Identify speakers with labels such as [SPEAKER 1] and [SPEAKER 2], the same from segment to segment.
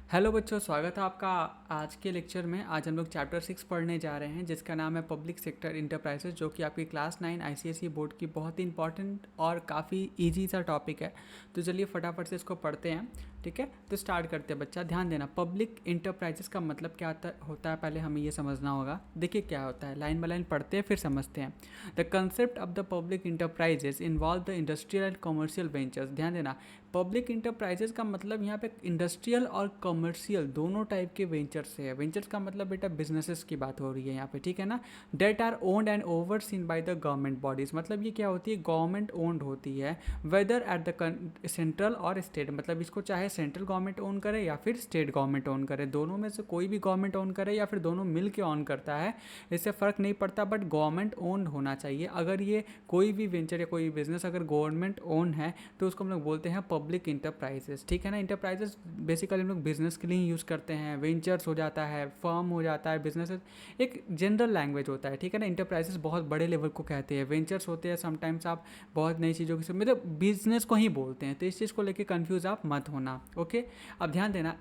[SPEAKER 1] Hello बच्चों, स्वागत है आपका आज के लेक्चर में। आज हम लोग चैप्टर 6 पढ़ने जा रहे हैं जिसका नाम है पब्लिक सेक्टर इंटरप्राइजेस, जो कि आपकी क्लास 9 आईसीएसई बोर्ड की बहुत ही इंपॉर्टेंट और काफ़ी इजी सा टॉपिक है। तो चलिए फटाफट से इसको पढ़ते हैं। ठीक है, तो स्टार्ट करते हैं। बच्चा ध्यान देना, पब्लिक इंटरप्राइजेस का मतलब क्या होता है पहले हमें ये समझना होगा। देखिए क्या होता है, लाइन बाय लाइन पढ़ते हैं फिर समझते हैं। The concept of the public enterprises involve the industrial and commercial ventures. ध्यान देना, पब्लिक इंटरप्राइजेस का मतलब यहाँ पे इंडस्ट्रियल और कमर्शियल दोनों टाइप के वेंचर्स से है। वेंचर्स का मतलब बेटा बिजनेसेस की बात हो रही है यहाँ पे, ठीक है ना। That are owned and overseen by the government bodies, मतलब ये क्या होती है, गवर्नमेंट ओन्ड होती है। वेदर एट द सेंट्रल और स्टेट, मतलब इसको चाहे सेंट्रल गवर्नमेंट ओन करे या फिर स्टेट गवर्नमेंट ओन करे, दोनों में से कोई भी गवर्नमेंट ओन करे या फिर दोनों मिल के ऑन करता है, इससे फ़र्क नहीं पड़ता, बट गवर्नमेंट ओन्ड होना चाहिए। अगर ये कोई भी वेंचर या कोई बिजनेस अगर गवर्नमेंट ओन है तो उसको हम लोग बोलते हैं पब्लिक इंटरप्राइजेस, ठीक है ना। इंटरप्राइजेस बेसिकली हम लोग बिजनेस के लिए ही यूज़ करते हैं। वेंचर्स हो जाता है, फर्म हो जाता है, बिजनेस एक जनरल लैंग्वेज होता है, ठीक है ना। इंटरप्राइजेस बहुत बड़े लेवल को कहते हैं, वेंचर्स होते हैं समटाइम्स आप बहुत नई चीज़ों की मतलब बिजनेस को ही बोलते हैं। तो इस चीज़ को लेकर कन्फ्यूज़ आप मत होना, ओके। अब ध्यान देना,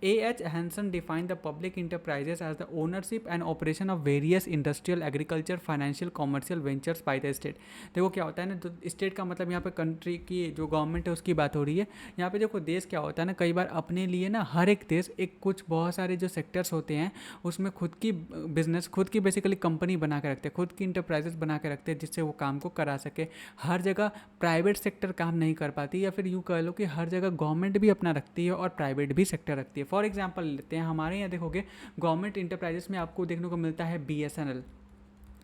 [SPEAKER 1] A.H. Hansen defined the public enterprises as the ownership and operation of various industrial, agriculture, financial, commercial ventures by the state। देखो क्या होता है ना, तो स्टेट का मतलब यहाँ पे कंट्री की जो गवर्नमेंट है उसकी बात हो रही है। यहाँ पे देखो देश क्या होता है ना, कई बार अपने लिए ना हर एक देश एक कुछ बहुत सारे जो सेक्टर्स होते हैं उसमें खुद की बिजनेस, खुद की बेसिकली कंपनी बना के रखते हैं, खुद की इंटरप्राइजेस बना के रखते हैं जिससे वो काम को करा सके। हर जगह प्राइवेट सेक्टर काम नहीं कर पाती, या फिर यूँ कह लो कि हर जगह गवर्नमेंट भी अपना रखती है और प्राइवेट भी सेक्टर रखती है। फॉर एग्जांपल लेते हैं, हमारे यहाँ देखोगे गवर्नमेंट इंटरप्राइजेस में आपको देखने को मिलता है बीएसएनएल,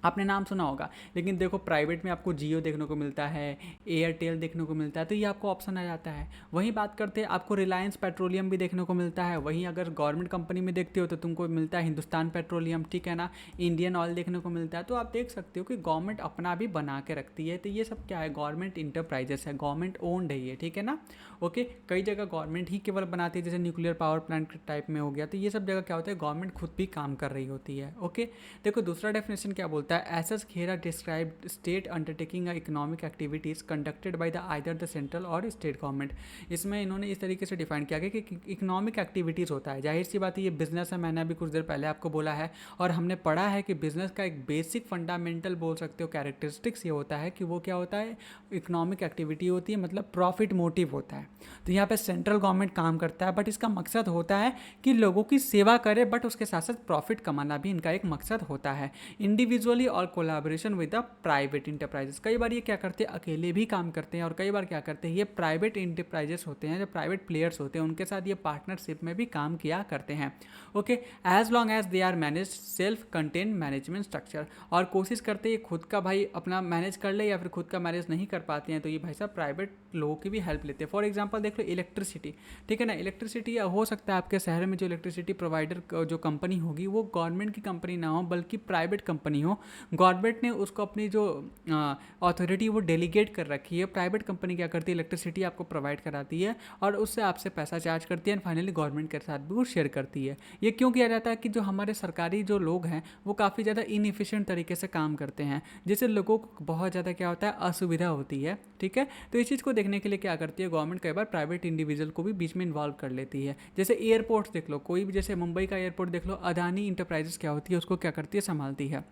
[SPEAKER 1] आपने नाम सुना होगा। लेकिन देखो प्राइवेट में आपको जियो देखने को मिलता है, एयरटेल देखने को मिलता है, तो ये आपको ऑप्शन आ जाता है। वहीं बात करते हैं, आपको रिलायंस पेट्रोलियम भी देखने को मिलता है। वहीं अगर गवर्नमेंट कंपनी में देखते हो तो तुमको मिलता है हिंदुस्तान पेट्रोलियम, ठीक है ना। इंडियन ऑयल देखने को मिलता है। तो आप देख सकते हो कि गवर्नमेंट अपना भी बना के रखती है। तो ये सब क्या है, गवर्नमेंट इंटरप्राइजेस है, गवर्नमेंट ओन्ड है ये, ठीक है ना। ओके, कई जगह गवर्नमेंट ही केवल बनाती है, जैसे न्यूक्लियर पावर प्लांट टाइप में हो गया। तो ये सब जगह क्या होता है, गवर्नमेंट खुद भी काम कर रही होती है, ओके। देखो दूसरा डेफिनेशन क्या बोलता है, SS Khera describe state undertaking economic activities conducted by the either the central और स्टेट गवर्नमेंट। इसमें इन्होंने इस तरीके से डिफाइन किया गया कि इकोनॉमिक एक्टिविटीज़ होता है, जाहिर सी बात है ये बिजनेस है, मैंने अभी कुछ देर पहले आपको बोला है। और हमने पढ़ा है कि बिजनेस का एक बेसिक फंडामेंटल बोल सकते हो कैरेक्टरिस्टिक्स ये होता है कि वो क्या होता है, इकोनॉमिक एक्टिविटी होती है, मतलब प्रॉफिट मोटिव होता है। तो यहाँ पे सेंट्रल गवर्नमेंट काम करता है, बट इसका मकसद होता है कि लोगों की सेवा करे, बट उसके साथ साथ प्रॉफिट कमाना भी इनका एक मकसद होता है। इंडिविजुअली और collaboration with the private enterprises, कई बार ये क्या करते हैं, अकेले भी काम करते हैं, और कई बार क्या करते हैं, ये प्राइवेट इंटरप्राइजेस होते हैं, जो प्राइवेट प्लेयर्स होते हैं उनके साथ ये पार्टनरशिप में भी काम किया करते हैं, okay. As long as they are manage self contained management structure, और कोशिश करते हैं खुद का भाई अपना मैनेज कर ले, या फिर खुद का मैनेज नहीं कर पाते हैं तो ये भाई साहब प्राइवेट लोगों की भी हेल्प लेते हैं। फॉर एग्जाम्पल देख लो इलेक्ट्रिसिटी, ठीक है ना। इलेक्ट्रिसिटी हो सकता है आपके शहर में जो इलेक्ट्रिसिटी प्रोवाइडर जो कंपनी होगी वो गवर्नमेंट की कंपनी ना हो बल्कि प्राइवेट कंपनी हो। गवर्नमेंट ने उसको अपनी जो अथॉरिटी वो डेलीगेट कर रखी है, प्राइवेट कंपनी क्या करती है, इलेक्ट्रिसिटी आपको प्रोवाइड कराती है और उससे आपसे पैसा चार्ज करती है, एंड फाइनली गवर्नमेंट के साथ भी वो शेयर करती है। ये क्यों किया जाता है कि जो हमारे सरकारी जो लोग हैं वो काफ़ी ज़्यादा इनएफिशिएंट तरीके से काम करते हैं, जिससे लोगों को बहुत ज़्यादा क्या होता है, असुविधा होती है, ठीक है। तो इस चीज़ को देखने के लिए क्या करती है गवर्नमेंट, कई बार प्राइवेट इंडिविजुअल को भी बीच में इन्वॉल्व कर लेती है। जैसे एयरपोर्ट्स देख लो, कोई भी जैसे मुंबई का एयरपोर्ट देख लो, अदानी इंटरप्राइजेस क्या होती है उसको क्या करती है, संभालती है,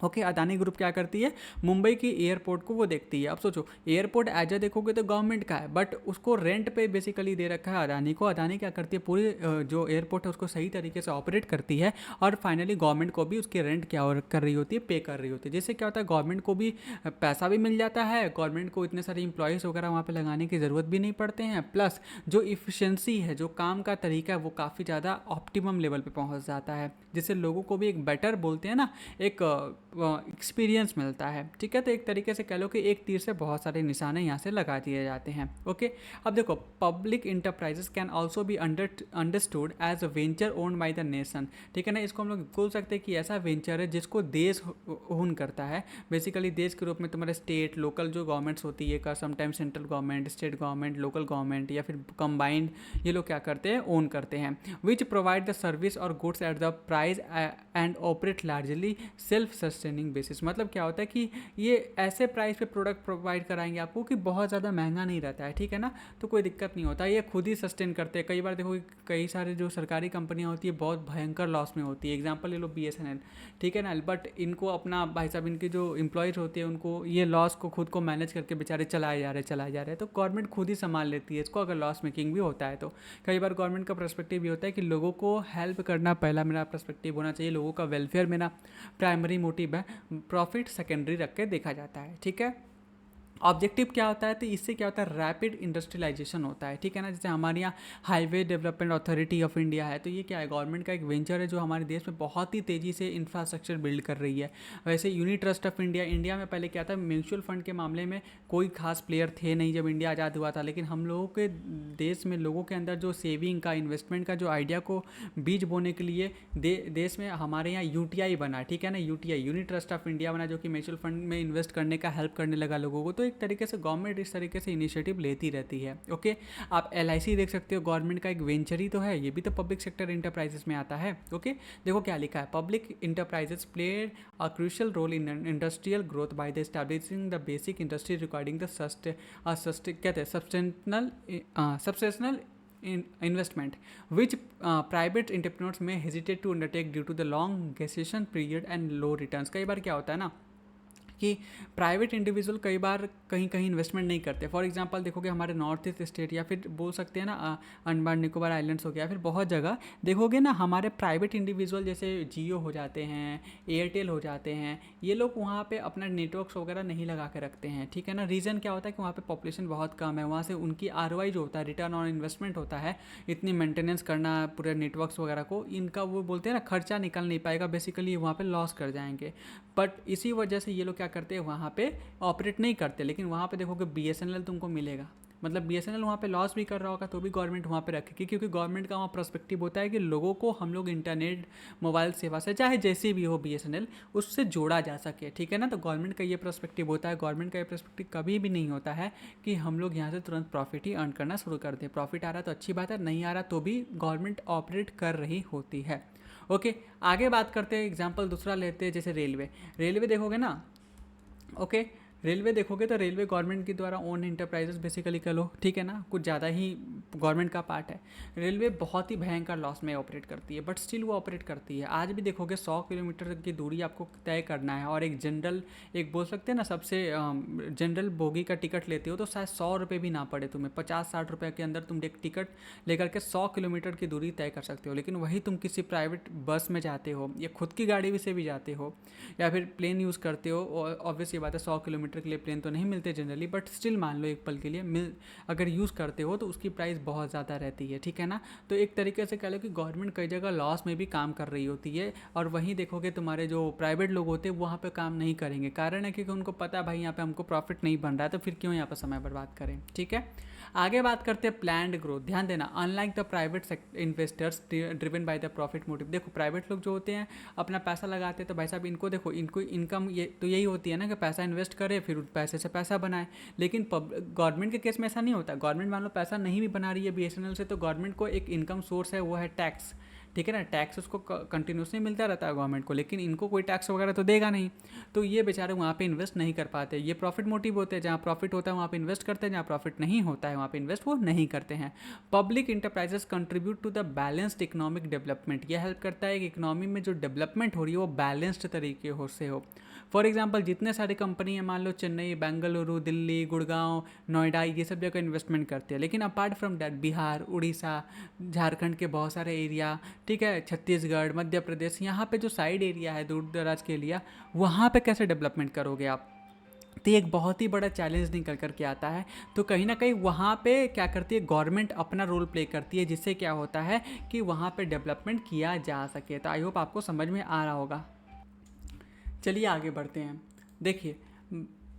[SPEAKER 1] ओके। अदानी ग्रुप क्या करती है, मुंबई की एयरपोर्ट को वो देखती है। अब सोचो एयरपोर्ट एज ए देखोगे तो गवर्नमेंट का है, बट उसको रेंट पे बेसिकली दे रखा है अदानी को। अदानी क्या करती है, पूरे जो एयरपोर्ट है उसको सही तरीके से ऑपरेट करती है, और फाइनली गवर्नमेंट को भी उसकी रेंट क्या कर रही होती है, पे कर रही होती है। जिससे क्या होता है, गवर्नमेंट को भी पैसा भी मिल जाता है, गवर्नमेंट को इतने सारे इंप्लॉयज़ वगैरह वहाँ पर लगाने की ज़रूरत भी नहीं पड़ते हैं, प्लस जो इफ़िशेंसी है, जो काम का तरीका है वो काफ़ी ज़्यादा ऑप्टिमम लेवल पर पहुँच जाता है, जिससे लोगों को भी एक बेटर बोलते हैं ना, एक एक्सपीरियंस मिलता है, ठीक है। तो एक तरीके से कह लो कि एक तीर से बहुत सारे निशाने यहाँ से लगा दिए जाते हैं, ओके। अब देखो public enterprises can also be understood as a venture owned by the nation, ठीक है ना। इसको हम लोग बोल सकते हैं कि ऐसा वेंचर है जिसको देश ओन करता है। बेसिकली देश के रूप में तुम्हारे स्टेट लोकल जो गवर्नमेंट्स होती है का, sometime central government, state government, local government, या फिर कंबाइंड, ये लोग क्या करते हैं, ओन करते हैं। विच प्रोवाइड द सर्विस और goods at the price and operate largely self sustaining basis. मतलब क्या होता है कि ये ऐसे प्राइस पे प्रोडक्ट प्रोवाइड कराएंगे आपको कि बहुत ज़्यादा महंगा नहीं रहता है, ठीक है ना, तो कोई दिक्कत नहीं होता, ये खुद ही सस्टेन करते हैं। कई बार देखो कई सारे जो सरकारी कंपनियाँ होती है बहुत भयंकर लॉस में होती है, एग्जाम्पल ले लो BSNL, ठीक है ना, बट इनको अपना भाई साहब इनके जो एम्प्लॉयज़ होते हैं उनको ये लॉस को खुद को मैनेज करके बेचारे चलाए जा रहे हैं, तो गवर्नमेंट खुद ही संभाल लेती है इसको अगर लॉस मेकिंग भी होता है तो। कई बार गवर्नमेंट का पर्सपेक्टिव भी होता है कि लोगों को हेल्प करना पहला मेरा पर्सपेक्टिव होना चाहिए, लोगों का वेलफेयर मेरा प्राइमरी मोटिव है, प्रॉफिट सेकेंडरी रख के देखा जाता है, ठीक है। ऑब्जेक्टिव क्या होता है, तो इससे क्या होता है, रैपिड इंडस्ट्रियलाइजेशन होता है, ठीक है ना। जैसे हमारे यहाँ highway development authority of India है, तो ये क्या है, गवर्नमेंट का एक वेंचर है जो हमारे देश में बहुत ही तेज़ी से इंफ्रास्ट्रक्चर बिल्ड कर रही है। वैसे unit trust of India, India में पहले क्या था, म्यूचुअल फंड के मामले में कोई खास प्लेयर थे नहीं जब इंडिया आज़ाद हुआ था, लेकिन हम लोगों के देश में लोगों के अंदर जो सेविंग का, इन्वेस्टमेंट का जो आइडिया को बीज बोने के लिए देश में हमारे यहाँ UTI बना, ठीक है ना, UTI unit trust of India बना, जो कि म्यूचुअल फंड में इन्वेस्ट करने का हेल्प करने लगा लोगों को। तो एक तरीके से गवर्नमेंट इस तरीके से इनिशिएटिव लेती रहती है, ओके। आप LIC देख सकते हो, गवर्नमेंट का एक वेंचर ही तो है, ये भी तो पब्लिक सेक्टर इंटरप्राइजेस में आता है, ओके। देखो क्या लिखा है, public enterprises played a crucial role in industrial growth by the establishing the basic industry requiring the कहते हैं सब्सटेंशनल investment which private entrepreneurs may hesitate to undertake due to the long gestation period and low returns। कई बार क्या होता है ना कि private individual कई बार कहीं कहीं इन्वेस्टमेंट नहीं करते। फॉर एग्जांपल देखोगे हमारे नॉर्थ ईस्ट स्टेट या फिर बोल सकते हैं ना अंडमान निकोबार आइलैंड्स हो गया, फिर बहुत जगह देखोगे ना हमारे प्राइवेट इंडिविजुअल जैसे जियो हो जाते हैं, एयरटेल हो जाते हैं, ये लोग वहाँ पे अपना नेटवर्क्स वगैरह नहीं लगा के रखते हैं, ठीक है ना। रीज़न क्या होता है कि वहाँ पे पॉपुलेशन बहुत कम है, वहाँ से उनकी ROI जो होता है, रिटर्न ऑन इन्वेस्टमेंट होता है, इतनी मेंटेनेंस करना पूरे नेटवर्क्स वगैरह को, इनका वो बोलते हैं ना खर्चा निकल नहीं पाएगा, बेसिकली वहाँ पे लॉस कर जाएंगे। बट इसी वजह से ये लोग क्या करते हैं, वहाँ पे ऑपरेट नहीं करते। लेकिन वहाँ पे देखोगे BSNL तुमको मिलेगा, मतलब BSNL वहाँ पे लॉस भी कर रहा होगा तो भी गवर्नमेंट वहाँ पे रखेगी, क्योंकि गवर्नमेंट का वहाँ पर्सपेक्टिव होता है कि लोगों को हम लोग इंटरनेट मोबाइल सेवा से, चाहे जैसे भी हो BSNL, उससे जोड़ा जा सके, ठीक है ना। तो गवर्नमेंट का ये पर्सपेक्टिव होता है। गवर्नमेंट का ये पर्सपेक्टिव कभी भी नहीं होता है कि हम लोग यहाँ से तुरंत प्रॉफिट ही अर्न करना शुरू कर दें। प्रॉफिट आ रहा तो अच्छी बात है, नहीं आ रहा तो भी गवर्नमेंट ऑपरेट कर रही होती है, ओके। आगे बात करते हैं, एग्जाम्पल दूसरा लेते हैं, जैसे रेलवे देखोगे ना, ओके। रेलवे देखोगे तो रेलवे गवर्नमेंट के द्वारा ओन इंटरप्राइजेस बेसिकली कह लो, ठीक है ना, कुछ ज़्यादा ही गवर्नमेंट का पार्ट है। रेलवे बहुत ही भयंकर लॉस में ऑपरेट करती है, बट स्टिल वो ऑपरेट करती है। आज भी देखोगे 100 किलोमीटर की दूरी आपको तय करना है, और एक जनरल, एक बोल सकते हैं ना सबसे जनरल बोगी का टिकट लेते हो तो शायद 100 रुपये भी ना पड़े तुम्हें, 50-60 रुपये के अंदर तुम एक टिकट लेकर के 100 किलोमीटर की दूरी तय कर सकते हो। लेकिन वही तुम किसी प्राइवेट बस में जाते हो या खुद की गाड़ी से भी जाते हो या फिर प्लेन यूज़ करते हो, ऑब्वियस ये बात है 100 किलोमीटर के लिए प्लेन तो नहीं मिलते जनरली, बट स्टिल मान लो एक पल के लिए अगर यूज़ करते हो तो उसकी प्राइस बहुत ज़्यादा रहती है, ठीक है ना। तो एक तरीके से कह लो कि गवर्नमेंट कई जगह लॉस में भी काम कर रही होती है, और वहीं देखोगे तुम्हारे जो प्राइवेट लोग होते हैं वहाँ पे काम नहीं करेंगे। कारण है क्योंकि उनको पता है भाई यहाँ पे हमको प्रॉफिट नहीं बन रहा है, तो फिर क्यों यहाँ पर समय बर्बाद करें, ठीक है। आगे बात करते हैं प्लान्ड ग्रोथ। ध्यान देना, unlike the private investors driven by the profit motive. देखो प्राइवेट लोग जो होते हैं अपना पैसा लगाते हैं, तो भाई साहब इनको देखो, इनको इनकम ये तो यही होती है ना कि पैसा इन्वेस्ट करे फिर उस पैसे से पैसा बनाए। लेकिन गवर्नमेंट के केस में ऐसा नहीं होता। गवर्नमेंट मान लो पैसा नहीं भी बना रही है BSNL से, तो गवर्नमेंट को एक इनकम सोर्स है, वो है टैक्स, ठीक है ना। टैक्स उसको कंटिन्यूसली मिलता रहता है गवर्नमेंट को, लेकिन इनको कोई टैक्स वगैरह तो देगा नहीं, तो ये बेचारे वहाँ पे इन्वेस्ट नहीं कर पाते। ये प्रॉफिट मोटिव होते हैं, जहाँ प्रॉफिट होता है वहाँ पे इन्वेस्ट करते हैं, जहाँ प्रॉफिट नहीं होता है वहाँ पे इन्वेस्ट वो नहीं करते हैं। Public enterprises contribute to the balanced economic development. यह हेल्प करता है कि इकोनॉमी में जो डेवलपमेंट हो रही है वो बैलेंस्ड तरीके से हो। फॉर एग्जाम्पल जितने सारी कंपनी हैं, मान लो चेन्नई, बेंगलुरु, दिल्ली, गुड़गांव, नोएडा, ये सब जगह इन्वेस्टमेंट करते हैं, लेकिन apart from that Bihar, Orissa, Jharkhand के बहुत सारे एरिया, ठीक है, छत्तीसगढ़, मध्य प्रदेश, यहाँ पे जो साइड एरिया है दूर दराज के एरिया, वहाँ पे कैसे डेवलपमेंट करोगे आप। तो एक बहुत ही बड़ा चैलेंज निकल करके आता है। तो कहीं ना कहीं वहाँ पे क्या करती है गवर्नमेंट, अपना रोल प्ले करती है, जिससे क्या होता है कि वहाँ पे डेवलपमेंट किया जा सके। तो आई होप आपको समझ में आ रहा होगा। चलिए आगे बढ़ते हैं। देखिए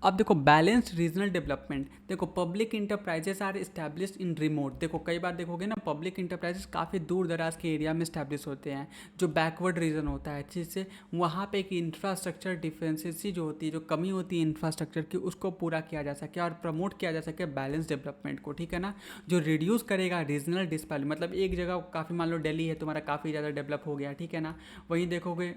[SPEAKER 1] अब देखो बैलेंस्ड रीजनल डेवलपमेंट। देखो public enterprises are established in remote. देखो कई बार देखोगे ना पब्लिक इंटरप्राइजेस काफ़ी दूर दराज के एरिया में इस्टेब्लिश होते हैं, जो बैकवर्ड रीजन होता है, जिससे वहाँ पे एक इंफ्रास्ट्रक्चर डिफिशिएंसी जो होती है, जो कमी होती है इंफ्रास्ट्रक्चर की, उसको पूरा किया जा सके और प्रमोट किया जा सके बैलेंस डेवलपमेंट को, ठीक है ना। जो रिड्यूस करेगा रीजनल डिस्पैरिटी, मतलब एक जगह काफ़ी, मान लो दिल्ली है तुम्हारा, काफ़ी ज़्यादा डेवलप हो गया, ठीक है ना, वहीं देखोगे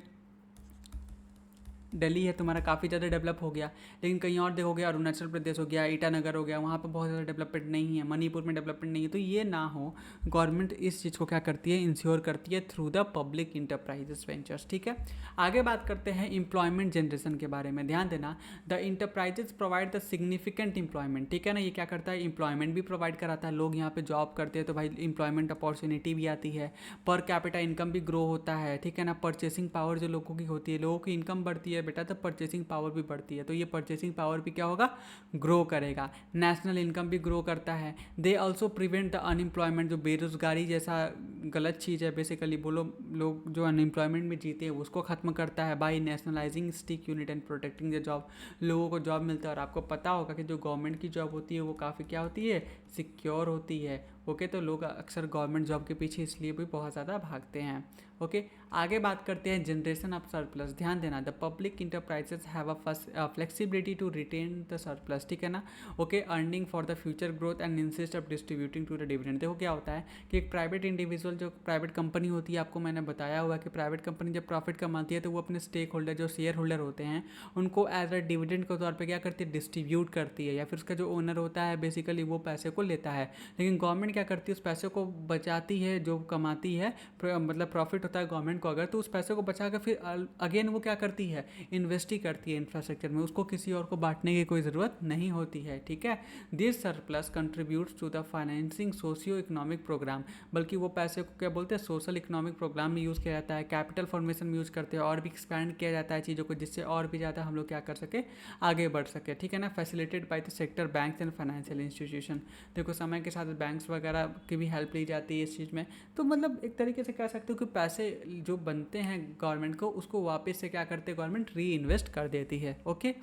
[SPEAKER 1] दिल्ली है तुम्हारा काफ़ी ज़्यादा डेवलप हो गया, लेकिन कहीं और देखोगे अरुणाचल प्रदेश हो गया, ईटानगर हो गया, वहाँ पर बहुत ज़्यादा डेवलपमेंट नहीं है, मणिपुर में डेवलपमेंट नहीं है। तो ये ना हो, गवर्नमेंट इस चीज़ को क्या करती है, इंश्योर करती है through the public enterprises ventures. ठीक है, आगे बात करते हैं एम्प्लॉयमेंट जनरेशन के बारे में। ध्यान देना, the enterprises provide the significant employment. ठीक है ना, ये क्या करता है, एम्प्लॉयमेंट भी प्रोवाइड कराता है, लोग यहाँ पे जॉब करते हैं तो भाई एम्प्लॉयमेंट अपॉर्चुनिटी भी आती है, पर कैपिटा इनकम भी ग्रो होता है। ठीक है ना, परचेसिंग पावर जो लोगों की होती है, लोगों की इनकम बढ़ती है बेटा तो परचेसिंग पावर भी बढ़ती है, तो ये परचेसिंग पावर भी क्या होगा, ग्रो करेगा। नेशनल इनकम भी ग्रो करता है। They also prevent the unemployment, जो बेरोजगारी जैसा गलत चीज़ है बेसिकली, बोलो लोग जो अनएम्प्लॉयमेंट में जीते हैं उसको खत्म करता है by nationalising sick unit and protecting the job. लोगों को जॉब मिलता है, और आपको पता होगा कि जो गवर्नमेंट की जॉब होती है वो काफ़ी क्या होती है, सिक्योर होती है। ओके, तो लोग अक्सर गवर्नमेंट जॉब के पीछे इसलिए भी बहुत ज़्यादा भागते हैं। ओके, आगे बात करते हैं जनरेशन ऑफ सरप्लस। ध्यान देना, the public enterprises have a flexibility to retain the surplus. ठीक है ना, okay, earning for the future growth and insist of distributing to the dividend. देखो क्या होता है कि एक प्राइवेट इंडिविजुअल, जो प्राइवेट कंपनी होती है, आपको मैंने बताया हुआ कि प्राइवेट कंपनी जब प्रॉफिट कमाती है तो वो अपने स्टेक होल्डर, जो शेयर होल्डर होते हैं, उनको एज अ डिविडेंड के तौर पर क्या करती है, डिस्ट्रीब्यूट करती है, या फिर उसका जो ओनर होता है बेसिकली वो पैसे को लेता है। लेकिन गवर्नमेंट क्या करती है, उस पैसे को बचाती है, जो कमाती है, मतलब प्रॉफिट होता है गवर्नमेंट को अगर, तो उस पैसे को बचा कर फिर अगेन वो क्या करती है, इन्वेस्ट ही करती है इंफ्रास्ट्रक्चर में, उसको किसी और को बांटने की कोई ज़रूरत नहीं होती है। ठीक है, this surplus contributes to the financing socio economic program, बल्कि वो पैसे को क्या बोलते हैं, सोशल इकोनॉमिक प्रोग्राम में यूज़ किया जाता है, कैपिटल फॉर्मेशन में यूज़ करते हैं, और भी एक्सपैंड किया जाता है चीज़ों को, जिससे और भी ज़्यादा हम लोग क्या कर सके, आगे बढ़ सके। ठीक है ना, facilitated by the sector banks and financial institution. देखो समय के साथ बैंक्स वगैरह की भी हेल्प ली जाती है इस चीज़ में। तो मतलब एक तरीके से कह सकते हो कि पैसे जो बनते हैं गवर्नमेंट को, उसको वापस से क्या करते हैं, गवर्नमेंट री इन्वेस्ट कर देती है। ओके,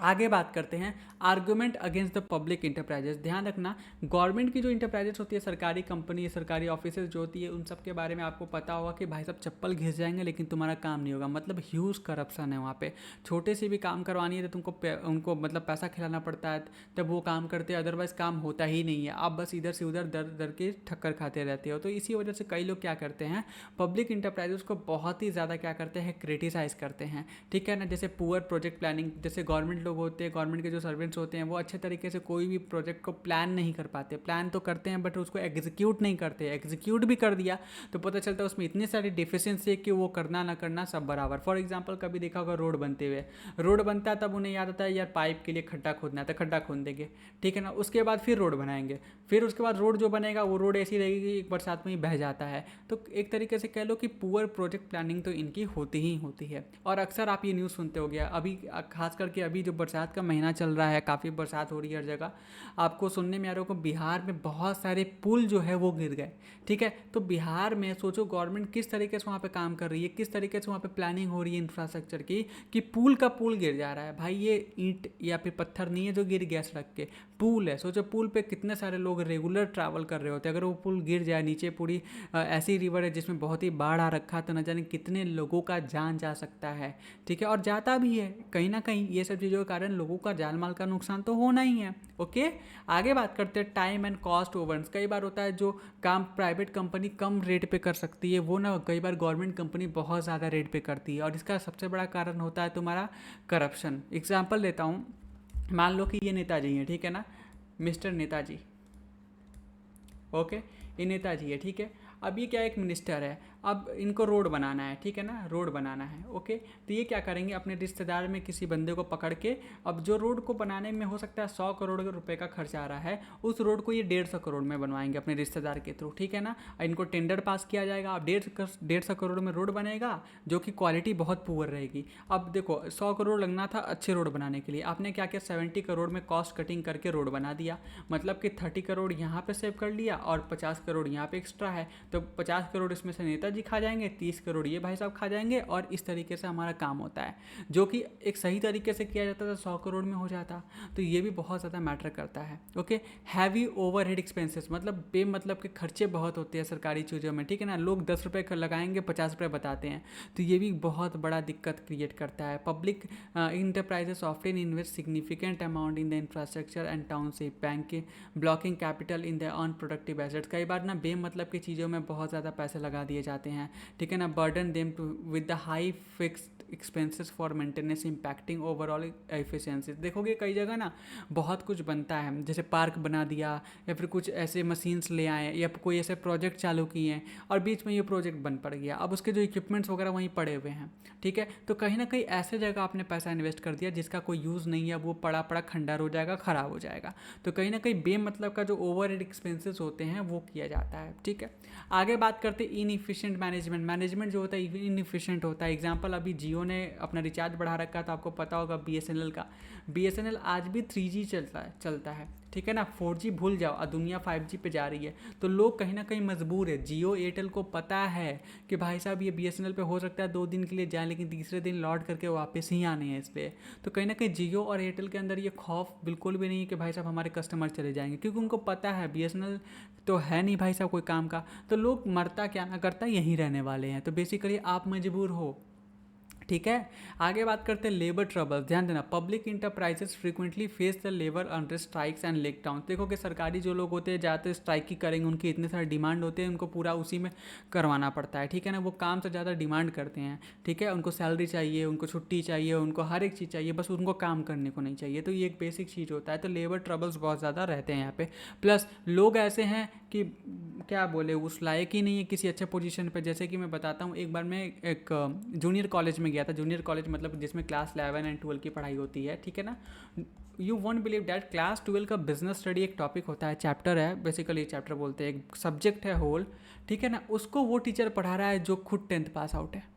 [SPEAKER 1] आगे बात करते हैं argument against the public enterprises. ध्यान रखना, गवर्नमेंट की जो इंटरप्राइजेस होती है, सरकारी कंपनी, सरकारी ऑफिसेज जो होती है, उन सब के बारे में आपको पता होगा कि भाई साहब चप्पल घिस जाएंगे लेकिन तुम्हारा काम नहीं होगा, मतलब ह्यूज करप्शन है वहाँ पे। छोटे से भी काम करवानी है तो तुमको उनको मतलब पैसा खिलाना पड़ता है तब वो काम करते हैं, अदरवाइज काम होता ही नहीं है। आप बस इधर से उधर दर दर के ठक्कर खाते रहते हो। तो इसी वजह से कई लोग क्या करते हैं, पब्लिक इंटरप्राइजेस को बहुत ही ज़्यादा क्या करते हैं, क्रिटिसाइज़ करते हैं। ठीक है ना, जैसे पुअर प्रोजेक्ट प्लानिंग, जैसे गवर्नमेंट लोग होते हैं, गवर्नमेंट के जो सर्वेंट्स होते हैं, वो अच्छे तरीके से कोई भी प्रोजेक्ट को प्लान नहीं कर पाते। प्लान तो करते हैं बट उसको एग्जीक्यूट नहीं करते। एग्जीक्यूट भी कर दिया तो पता चलता है उसमें इतनी सारी डिफिशियंसी है कि वो करना ना करना सब बराबर। फॉर एग्जाम्पल कभी देखा होगा रोड बनते हुए, रोड बनता है तब उन्हें याद आता है यार पाइप के लिए खड्डा खोदना है तो खड्डा खोद देंगे। ठीक है ना, उसके बाद फिर रोड बनाएंगे, फिर उसके बाद रोड जो बनेगा वो रोड ऐसी रहेगी कि एक बरसात में ही बह जाता है। तो एक तरीके से कह लो कि पुअर प्रोजेक्ट प्लानिंग तो इनकी होती ही होती है। और अक्सर आप ये न्यूज़ सुनते हो गया अभी, खास करके अभी जो बरसात का महीना चल रहा है, काफ़ी बरसात हो रही है हर जगह, आपको सुनने में आ रहा होगा बिहार में बहुत सारे पुल जो है वो गिर गए। ठीक है, तो बिहार में सोचो गवर्नमेंट किस तरीके से वहाँ पे काम कर रही है, किस तरीके से वहाँ पे प्लानिंग हो रही है इंफ्रास्ट्रक्चर की, कि पुल का पुल गिर जा रहा है। भाई ये ईंट या फिर पत्थर नहीं है जो गिर गया सड़क के, पुल है। सोचो पुल पे कितने सारे लोग रेगुलर ट्रैवल कर रहे होते हैं, अगर वो पुल गिर जाए, नीचे पूरी ऐसी रिवर है जिसमें बहुत ही बाढ़ आ रखा, तो न जाने कितने लोगों का जान जा सकता है। ठीक है, और जाता भी है कहीं ना कहीं। ये सब चीज़ों के कारण लोगों का जान माल का नुकसान तो होना ही है। ओके, आगे बात करते हैं टाइम एंड कॉस्ट ओवर्स। कई बार होता है जो काम प्राइवेट कंपनी कम रेट पे कर सकती है वो ना कई बार गवर्नमेंट कंपनी बहुत ज़्यादा रेट पे करती है, और इसका सबसे बड़ा कारण होता है तुम्हारा करप्शन। एग्जाम्पल देता हूँ, मान लो कि ये नेताजी हैं, ठीक है ना, मिस्टर नेताजी। ओके, ये नेताजी है, ठीक है। अब ये क्या एक मिनिस्टर है, अब इनको रोड बनाना है, ठीक है ना, रोड बनाना है। ओके, तो ये क्या करेंगे, अपने रिश्तेदार में किसी बंदे को पकड़ के, अब जो रोड को बनाने में हो सकता है 100 करोड़ रुपए का खर्च आ रहा है, उस रोड को ये 150 करोड़ में बनवाएंगे अपने रिश्तेदार के थ्रू। ठीक है ना, इनको टेंडर पास किया जाएगा, अब 150 करोड़ में रोड बनेगा जो कि क्वालिटी बहुत पुअर रहेगी। अब देखो 100 करोड़ लगना था अच्छे रोड बनाने के लिए, आपने क्या किया 70 करोड़ में कॉस्ट कटिंग करके रोड बना दिया, मतलब कि 30 करोड़ यहाँ पे सेव कर लिया और 50 करोड़ यहाँ पे एक्स्ट्रा है, तो 50 करोड़ इसमें से नेताजी खा जाएंगे, 30 करोड़ ये भाई साहब खा जाएंगे, और इस तरीके से हमारा काम होता है। जो कि एक सही तरीके से किया जाता था 100 करोड़ में हो जाता। तो ये भी बहुत ज़्यादा मैटर करता है। ओके, हैवी ओवरहेड एक्सपेंसेस, मतलब बेमतलब के खर्चे बहुत होते हैं सरकारी चीज़ों में। ठीक है ना, लोग 10 रुपये लगाएंगे 50 रुपये बताते हैं, तो ये भी बहुत बड़ा दिक्कत क्रिएट करता है। Public enterprises often invest significant amount in the infrastructure and township bank blocking capital in the unproductive assets. कई बार ना बेमतलब की चीज़ों में में बहुत ज़्यादा पैसे लगा दिए जाते हैं, ठीक है ना। Burden them to with the high fixed expenses for maintenance impacting overall efficiency. देखोगे कई जगह ना बहुत कुछ बनता है, जैसे पार्क बना दिया या फिर कुछ ऐसे मशीन्स ले आए या कोई ऐसे प्रोजेक्ट चालू किए हैं और बीच में ये प्रोजेक्ट बंद पड़ गया, अब उसके जो इक्विपमेंट्स वगैरह वहीं पड़े हुए हैं, ठीक है। तो कहीं ना कहीं ऐसे जगह आपने पैसा इन्वेस्ट कर दिया जिसका कोई यूज़ नहीं है, वो पड़ा पड़ा खंडर हो जाएगा, ख़राब हो जाएगा। तो कहीं ना कहीं बेमतलब का जो ओवर हेड एक्सपेंसेस होते हैं वो किया जाता है, ठीक है। आगे बात करते हैं इनइफिशिएंट मैनेजमेंट। मैनेजमेंट जो होता है इनइफिशिएंट होता है। एग्जांपल अभी जियो ने अपना रिचार्ज बढ़ा रखा है, तो आपको पता होगा बीएसएनएल का। बीएसएनएल आज भी 3G चलता है, ठीक है ना। 4G भूल जाओ और दुनिया 5G पे जा रही है, तो लोग कहीं ना कहीं मजबूर है। जियो एयरटेल को पता है कि भाई साहब ये बीएसएनएल पे हो सकता है 2 दिन के लिए जाए, लेकिन तीसरे दिन लौट करके वापस ही आने हैं इसलिए। तो कहीं ना कहीं जियो और एयरटेल के अंदर ये खौफ बिल्कुल भी नहीं है कि भाई साहब हमारे कस्टमर चले जाएंगे, क्योंकि उनको पता है बीएसएनएल तो है नहीं भाई साहब कोई काम का। तो लोग मरता क्या ना करता यहीं रहने वाले हैं, तो बेसिकली आप मजबूर हो, ठीक है। आगे बात करते हैं लेबर ट्रबल। ध्यान देना, public enterprises frequently face the labour under strikes and lake down. देखो कि सरकारी जो लोग होते हैं ज़्यादातर स्ट्राइक ही करेंगे, उनकी इतने सारे डिमांड होते हैं, उनको पूरा उसी में करवाना पड़ता है, ठीक है ना। वो काम से ज़्यादा डिमांड करते हैं, ठीक है। उनको सैलरी चाहिए, उनको छुट्टी चाहिए, उनको हर एक चीज़ चाहिए, बस उनको काम करने को नहीं चाहिए। तो ये एक बेसिक चीज़ होता है। तो लेबर ट्रबल्स बहुत ज़्यादा रहते हैं यहाँ पे। प्लस लोग ऐसे हैं कि क्या बोले, उस लायक ही नहीं है किसी अच्छे पोजीशन पे। जैसे कि मैं बताता हूँ, एक बार मैं एक जूनियर कॉलेज में गया था। जूनियर कॉलेज मतलब जिसमें क्लास 11 एंड 12 की पढ़ाई होती है, ठीक है ना। You won't believe that class 12 का बिजनेस स्टडी एक टॉपिक होता है, चैप्टर है, बेसिकली चैप्टर बोलते हैं, एक सब्जेक्ट है होल, ठीक है ना। उसको वो टीचर पढ़ा रहा है जो खुद 10th पास आउट है।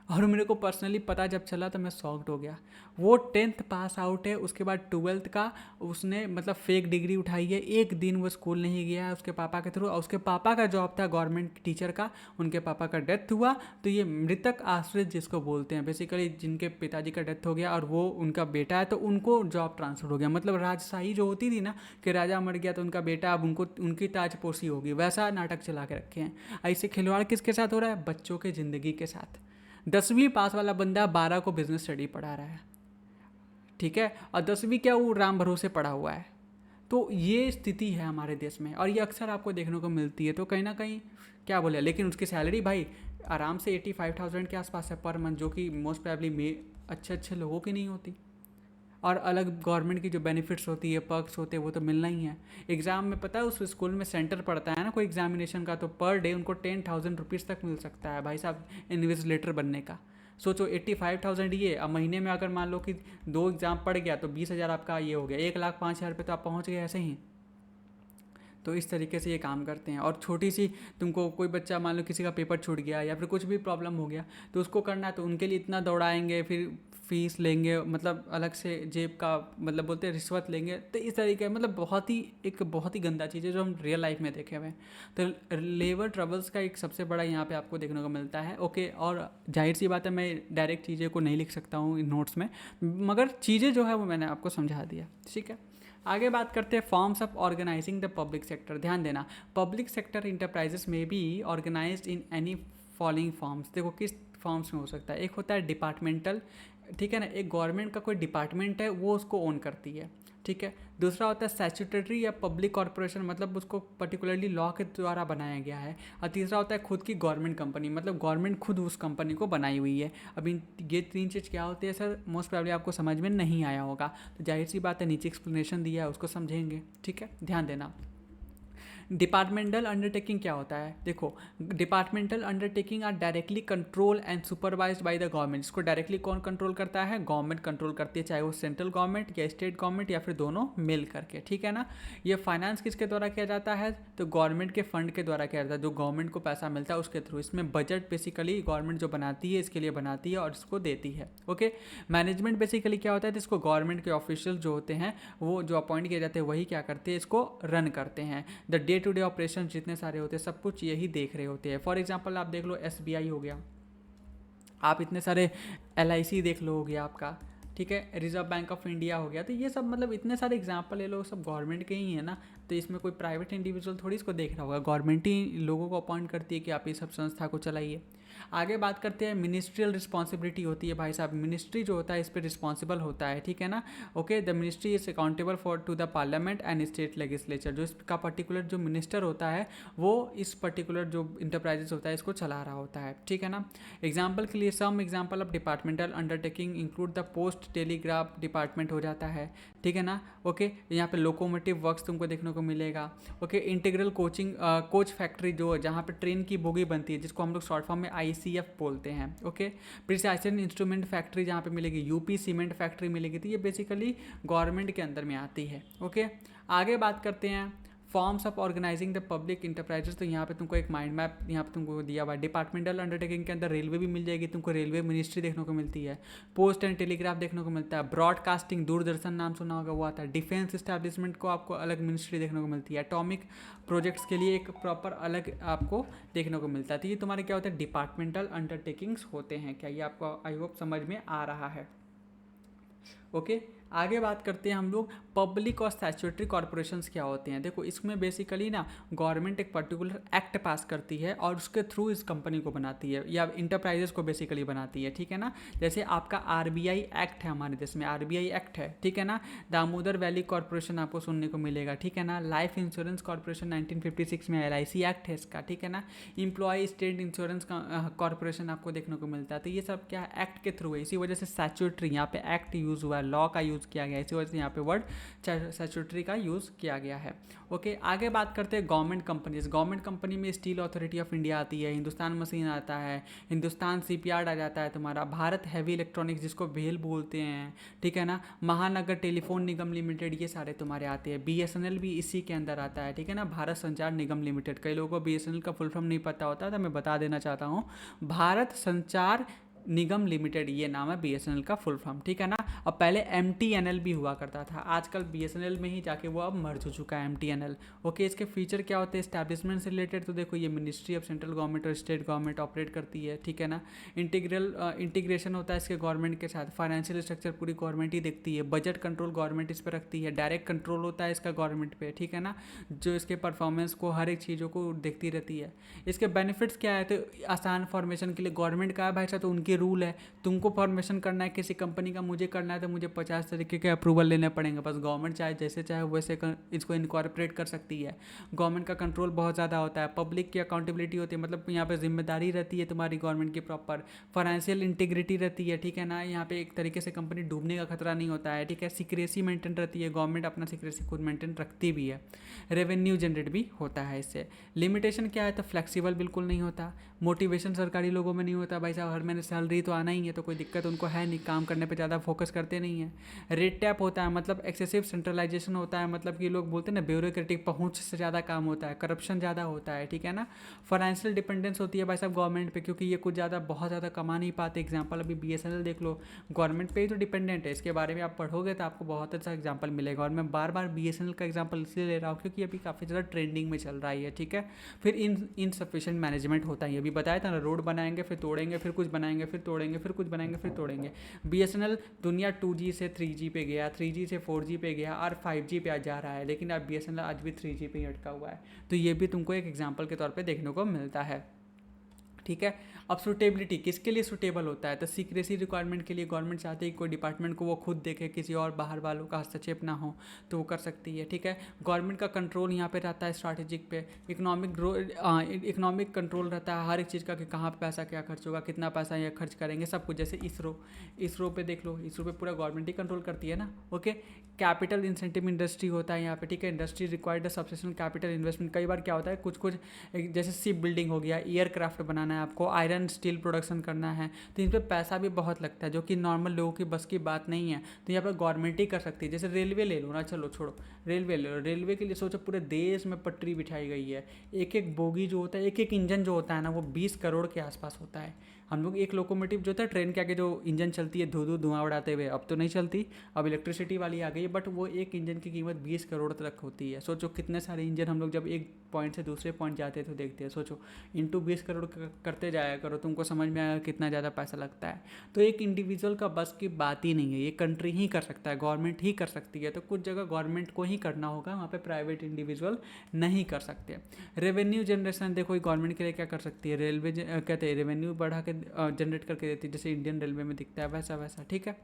[SPEAKER 1] और मेरे को पर्सनली पता जब चला तो मैं शॉक्ड हो गया। वो 10th पास आउट है, उसके बाद 12th का उसने मतलब फेक डिग्री उठाई है, एक दिन वो स्कूल नहीं गया है उसके पापा के थ्रू, और उसके पापा का जॉब था गवर्नमेंट टीचर का। उनके पापा का डेथ हुआ, तो ये मृतक आश्रित जिसको बोलते हैं, बेसिकली जिनके पिताजी का डेथ हो गया और वो उनका बेटा है, तो उनको जॉब ट्रांसफर हो गया। मतलब राजशाही जो होती थी ना कि राजा मर गया तो उनका बेटा, अब उनको उनकी ताजपोशी होगी, वैसा नाटक चला के रखे हैं। ऐसे खिलवाड़ किसके साथ हो रहा है? बच्चों के ज़िंदगी के साथ। 10वीं पास वाला बंदा 12 को बिजनेस स्टडी पढ़ा रहा है, ठीक है। और 10वीं क्या, वो राम भरोसे पढ़ा हुआ है। तो ये स्थिति है हमारे देश में, और ये अक्सर आपको देखने को मिलती है। तो कहीं ना कहीं क्या बोले, लेकिन उसकी सैलरी भाई आराम से 85,000 के आसपास है पर मंथ, जो कि मोस्ट प्रोबेबली अच्छे अच्छे लोगों की नहीं होती। और अलग गवर्नमेंट की जो बेनिफिट्स होती है, पर्क्स होते हैं, वो तो मिलना ही है। एग्ज़ाम में पता है उस स्कूल में सेंटर पड़ता है ना कोई एग्जामिनेशन का, तो पर डे उनको 10,000 रुपीज़ तक मिल सकता है भाई साहब इन्विजिलेटर बनने का। सोचो 85,000 ये, अब महीने में अगर मान लो कि 2 एग्ज़ाम पड़ गया तो 20,000 आपका ये हो गया, 1,05,000 पे तो आप पहुँच गए ऐसे ही। तो इस तरीके से ये काम करते हैं। और छोटी सी तुमको कोई बच्चा मान लो किसी का पेपर छूट गया या फिर कुछ भी प्रॉब्लम हो गया तो उसको करना है, तो उनके लिए इतना दौड़ाएंगे, फिर फीस लेंगे, मतलब अलग से जेब का मतलब बोलते हैं रिश्वत लेंगे। तो इस तरीके मतलब बहुत ही गंदा चीज़ है जो हम रियल लाइफ में देखे हुए हैं। तो लेबर ट्रबल्स का एक सबसे बड़ा यहाँ पे आपको देखने को मिलता है, ओके। और जाहिर सी बात है मैं डायरेक्ट चीज़ें को नहीं लिख सकता हूँ इन नोट्स में, मगर चीज़ें जो है वो मैंने आपको समझा दिया, ठीक है। आगे बात करते हैं forms of organising the public sector. ध्यान देना, public sector enterprises may be organised in any following forms. देखो किस फॉर्म्स में हो सकता है। एक होता है डिपार्टमेंटल, ठीक है ना, एक गवर्नमेंट का कोई डिपार्टमेंट है वो उसको ओन करती है, ठीक है। दूसरा होता है स्टैट्यूटरी या पब्लिक कॉर्पोरेशन, मतलब उसको पर्टिकुलरली लॉ के द्वारा बनाया गया है। और तीसरा होता है खुद की गवर्नमेंट कंपनी, मतलब गवर्नमेंट खुद उस कंपनी को बनाई हुई है। अब इन ये 3 चीज़ क्या होती है सर, मोस्ट प्रोबेबली आपको समझ में नहीं आया होगा, तो जाहिर सी बात है नीचे एक्सप्लेनेशन दिया है उसको समझेंगे, ठीक है। ध्यान देना, डिपार्टमेंटल अंडरटेकिंग क्या होता है। देखो departmental undertaking are directly control and supervised by the government. इसको डायरेक्टली कौन कंट्रोल करता है? गवर्नमेंट कंट्रोल करती है, चाहे वो सेंट्रल गवर्नमेंट या स्टेट गवर्नमेंट या फिर दोनों मिल करके, ठीक है ना। ये फाइनेंस किसके द्वारा किया जाता है? तो गवर्नमेंट के फंड के द्वारा किया जाता है, जो गवर्नमेंट को पैसा मिलता है उसके थ्रू। इसमें बजट बेसिकली गवर्नमेंट जो बनाती है इसके लिए बनाती है और इसको देती है, ओके। मैनेजमेंट बेसिकली क्या होता है, तो इसको गवर्नमेंट के ऑफिशियल जो होते हैं वो जो अपॉइंट किए जाते हैं वही क्या करते हैं, इसको रन करते हैं। The day to day operation जितने सारे होते हैं सब कुछ यही देख रहे होते हैं। फॉर एग्जांपल आप देख लो SBI हो गया, आप इतने सारे LIC देख लो हो गया आपका, ठीक है, रिजर्व बैंक ऑफ इंडिया हो गया। तो ये सब मतलब इतने सारे एग्जांपल ले लो, सब गवर्नमेंट के ही है ना। तो इसमें कोई प्राइवेट इंडिविजुअल थोड़ी इसको देख रहा होगा, गवर्नमेंट ही लोगों को अपॉइंट करती है कि आप ये सब संस्था को चलाइए। आगे बात करते हैं, मिनिस्ट्रियल रिस्पॉन्सिबिलिटी होती है भाई साहब, मिनिस्ट्री जो होता है इस पर रिस्पॉन्सिबल होता है, ठीक है ना। Okay, the ministry is accountable for to the parliament and state legislature, जो इसका पर्टिकुलर जो मिनिस्टर होता है वो इस पर्टिकुलर जो इंटरप्राइजेस होता है इसको चला रहा होता है, ठीक है ना। एग्जाम्पल के लिए some example of departmental undertaking include the post telegraph department हो जाता है, ठीक है ना। ओके, यहाँ पे लोकोमोटिव वर्क्स तुमको देखने को मिलेगा। ओके, इंटीग्रल कोच फैक्ट्री जो जहाँ पे ट्रेन की बोगी बनती है जिसको हम लोग शॉर्ट फॉर्म में आईसीएफ बोलते हैं। ओके, प्रिसाइजन इंस्ट्रूमेंट फैक्ट्री जहाँ पे मिलेगी, यूपी सीमेंट फैक्ट्री मिलेगी, तो ये बेसिकली गवर्नमेंट के अंदर में आती है। ओके, आगे बात करते हैं forms of organising the public enterprises. तो यहाँ पे तुमको एक माइंड मैप यहाँ पे तुमको दिया हुआ है। डिपार्टमेंटल अंडरटेकिंग के अंदर रेलवे भी मिल जाएगी, तुमको रेलवे मिनिस्ट्री देखने को मिलती है, पोस्ट एंड टेलीग्राफ देखने को मिलता है, ब्रॉडकास्टिंग दूरदर्शन नाम सुना होगा वो आता है, डिफेंस इस्टेब्लिशमेंट को आपको अलग मिनिस्ट्री देखने को मिलती है, एटॉमिक प्रोजेक्ट्स के लिए एक प्रॉपर अलग आपको देखने को मिलता है। तो ये तुम्हारे क्या होता है, डिपार्टमेंटल अंडरटेकिंग्स होते हैं। क्या ये आपको आई होप समझ में आ रहा है। ओके, आगे बात करते हैं हम लोग पब्लिक और स्टैट्यूटरी कॉर्पोरेशंस क्या होते हैं। देखो इसमें बेसिकली ना गवर्नमेंट एक पर्टिकुलर एक्ट पास करती है और उसके थ्रू इस कंपनी को बनाती है या इंटरप्राइजेस को बेसिकली बनाती है, ठीक है ना। जैसे आपका आरबीआई एक्ट है, हमारे देश में आरबीआई एक्ट है, ठीक है ना। दामोदर वैली कॉर्पोरेशन आपको सुनने को मिलेगा, ठीक है ना। लाइफ इंश्योरेंस कॉर्पोरेशन 1956 में एलआईसी एक्ट है इसका, ठीक है ना। एम्प्लॉय स्टेट इंश्योरेंस कॉर्पोरेशन आपको देखने को मिलता है। तो ये सब क्या है, एक्ट के थ्रू है, इसी वजह से स्टैट्यूटरी यहाँ पे एक्ट यूज हुआ है, लॉ का यूज़ किया गया है, इसी वजह से यहाँ पे वर्ड स्टैट्यूटरी का यूज़ किया गया है। ओके, आगे बात करते हैं गवर्नमेंट कंपनीज। गवर्नमेंट कंपनी में स्टील अथॉरिटी ऑफ इंडिया आती है, हिंदुस्तान मशीन आता है, हिंदुस्तान शिपयार्ड आ जाता है तुम्हारा, भारत हैवी इलेक्ट्रॉनिक्स जिसको भेल बोलते हैं, ठीक है ना। महानगर टेलीफोन निगम लिमिटेड, ये सारे तुम्हारे आते हैं। बीएसएनएल भी इसी के अंदर आता है, ठीक है ना, भारत संचार निगम लिमिटेड। कई लोगों को बीएसएनएल का फुल फॉर्म नहीं पता होता, तो मैं बता देना चाहता हूँ, भारत संचार निगम लिमिटेड ये नाम है बीएसएनएल का फुल फॉर्म, ठीक है ना। अब पहले एमटीएनएल भी हुआ करता था, आजकल बीएसएनएल में ही जाके वो अब मर्ज हो चुका है एमटीएनएल। ओके, इसके फीचर क्या होते हैं एस्टैब्लिशमेंट से रिलेटेड, तो देखो ये मिनिस्ट्री ऑफ सेंट्रल गवर्नमेंट और स्टेट गवर्नमेंट ऑपरेट करती है, ठीक है ना। इंटीग्रेशन होता है इसके गवर्नमेंट के साथ, फाइनेंशियल स्ट्रक्चर पूरी गवर्नमेंट ही देखती है, बजट कंट्रोल गवर्नमेंट इस पर रखती है, डायरेक्ट कंट्रोल होता है इसका गवर्नमेंट पे, ठीक है ना, जो इसके परफॉर्मेंस को हर एक चीज़ों को देखती रहती है। इसके बेनिफिट्स क्या है, तो आसान फॉर्मेशन के लिए गवर्नमेंट का है भाई साहब, तो उनके रूल है, तुमको फॉर्मेशन करना है किसी कंपनी का, मुझे करना है तो मुझे 50 तरीके के अप्रूवल लेने पड़ेंगे, बस गवर्नमेंट चाहे जैसे चाहे वैसे इसको इनकॉर्पोरेट कर सकती है। गवर्नमेंट का कंट्रोल बहुत ज़्यादा होता है, पब्लिक की अकाउंटेबिलिटी होती है, मतलब यहाँ पे जिम्मेदारी रहती है तुम्हारी गवर्नमेंट की प्रॉपर, फाइनेंशियल इंटीग्रिटी रहती है, ठीक है ना। यहाँ पे एक तरीके से कंपनी डूबने का खतरा नहीं होता है, ठीक है। सिक्रेसी मेंटेन रहती है, गवर्नमेंट अपना सिक्रेसी खुद मेंटेन रखती भी है। रेवेन्यू जनरेट भी होता है इससे। लिमिटेशन क्या है, तो फ्लेक्सिबल बिल्कुल नहीं होता, मोटिवेशन सरकारी लोगों में नहीं होता, भाई साहब हर महीने सैलरी तो आना ही है, तो कोई दिक्कत उनको है नहीं, काम करने पे ज़्यादा फोकस करते नहीं है। रेड टैप होता है, मतलब एक्सेसिव सेंट्रलाइजेशन होता है, मतलब कि लोग बोलते हैं ना ब्यूरोक्रेटिक पहुंच से ज़्यादा काम होता है, करप्शन ज़्यादा होता है, ठीक है ना। फाइनेंशियल डिपेंडेंस होती है भाई साहब गवर्नमेंट पे, क्योंकि ये कुछ ज़्यादा बहुत ज़्यादा कमा नहीं पाते। एग्जाम्पल अभी बीएसएनएल देख लो, गवर्नमेंट पे ही तो डिपेंडेंट है, इसके बारे में आप पढ़ोगे तो आपको बहुत अच्छा एग्जाम्पल मिलेगा। और मैं बार बार बीएसएनएल का एग्जाम्पल इसलिए ले रहा हूँ क्योंकि अभी काफ़ी ज़्यादा ट्रेंडिंग में चल रहा है, ठीक है। फिर इनसफिशिएंट मैनेजमेंट होता है, ये भी बताया था ना, रोड बनाएंगे फिर तोड़ेंगे, फिर कुछ बनाएंगे फिर तोड़ेंगे, फिर कुछ बनाएंगे फिर तोड़ेंगे। बीएसएनएल दुनिया 2G से 3G पे गया, 3G से 4G पे गया और 5G पे जा रहा है, लेकिन अब बीएसएनएल आज भी 3G पे ही अटका हुआ है। तो ये भी तुमको एक एग्जाम्पल के तौर पे देखने को मिलता है, ठीक है। अब सूटेबिलिटी किसके लिए सूटेबल होता है, तो सीक्रेसी रिक्वायरमेंट के लिए गवर्नमेंट चाहती है कि कोई डिपार्टमेंट को वो खुद देखे, किसी और बाहर वालों का हस्तक्षेप ना हो, तो वो कर सकती है, ठीक है। गवर्नमेंट का कंट्रोल यहाँ पे रहता है स्ट्रैटेजिक पे, इकोनॉमिक कंट्रोल रहता है हर एक चीज़ का, कि कहाँ पे पैसा क्या खर्च होगा, कितना पैसा ये खर्च करेंगे, सब कुछ। जैसे इसरो पे देख लो, इसरो पे पूरा गवर्नमेंट ही कंट्रोल करती है ना। ओके, कैपिटल इंसेंटिव इंडस्ट्री होता है यहाँ पे, ठीक है। Industry required substantial capital investment. कई बार क्या होता है, कुछ जैसे शिप बिल्डिंग हो गया, एयरक्राफ्ट बनाना है आपको, आयरन स्टील प्रोडक्शन करना है, तो इन पर पैसा भी बहुत लगता है, जो कि नॉर्मल लोगों की बस की बात नहीं है, तो यहाँ पर गवर्नमेंट ही कर सकती है। जैसे रेलवे ले लो ना, चलो छोड़ो, रेलवे ले लो, रेलवे के लिए सोचो पूरे देश में पटरी बिछाई गई है, एक एक बोगी जो होता है, एक एक इंजन जो होता है ना, वो 20 करोड़ के आसपास होता है। हम लोग एक लोकोमोटिव जो था ट्रेन के आगे जो इंजन चलती है धुआं उड़ाते हुए, अब तो नहीं चलती, अब इलेक्ट्रिसिटी वाली आ गई है, बट वो एक इंजन की कीमत 20 करोड़ तक होती है। सोचो कितने सारे इंजन हम लोग जब एक पॉइंट से दूसरे पॉइंट जाते हैं तो देखते हैं, सोचो इंटू 20 करोड़ करते जाया करो, तुमको समझ में आएगा कितना ज़्यादा पैसा लगता है। तो एक इंडिविजुअल का बस की बात ही नहीं है, ये कंट्री ही कर सकता है, गवर्नमेंट ही कर सकती है। तो कुछ जगह गवर्नमेंट को ही करना होगा, वहाँ पे प्राइवेट इंडिविजुअल नहीं कर सकते। रेवेन्यू जनरेशन देखो गवर्नमेंट के लिए क्या कर सकती है, रेलवे कहते हैं रेवेन्यू बढ़ा के जनरेट करके देती है, जैसे इंडियन रेलवे में दिखता है वैसा वैसा, ठीक है।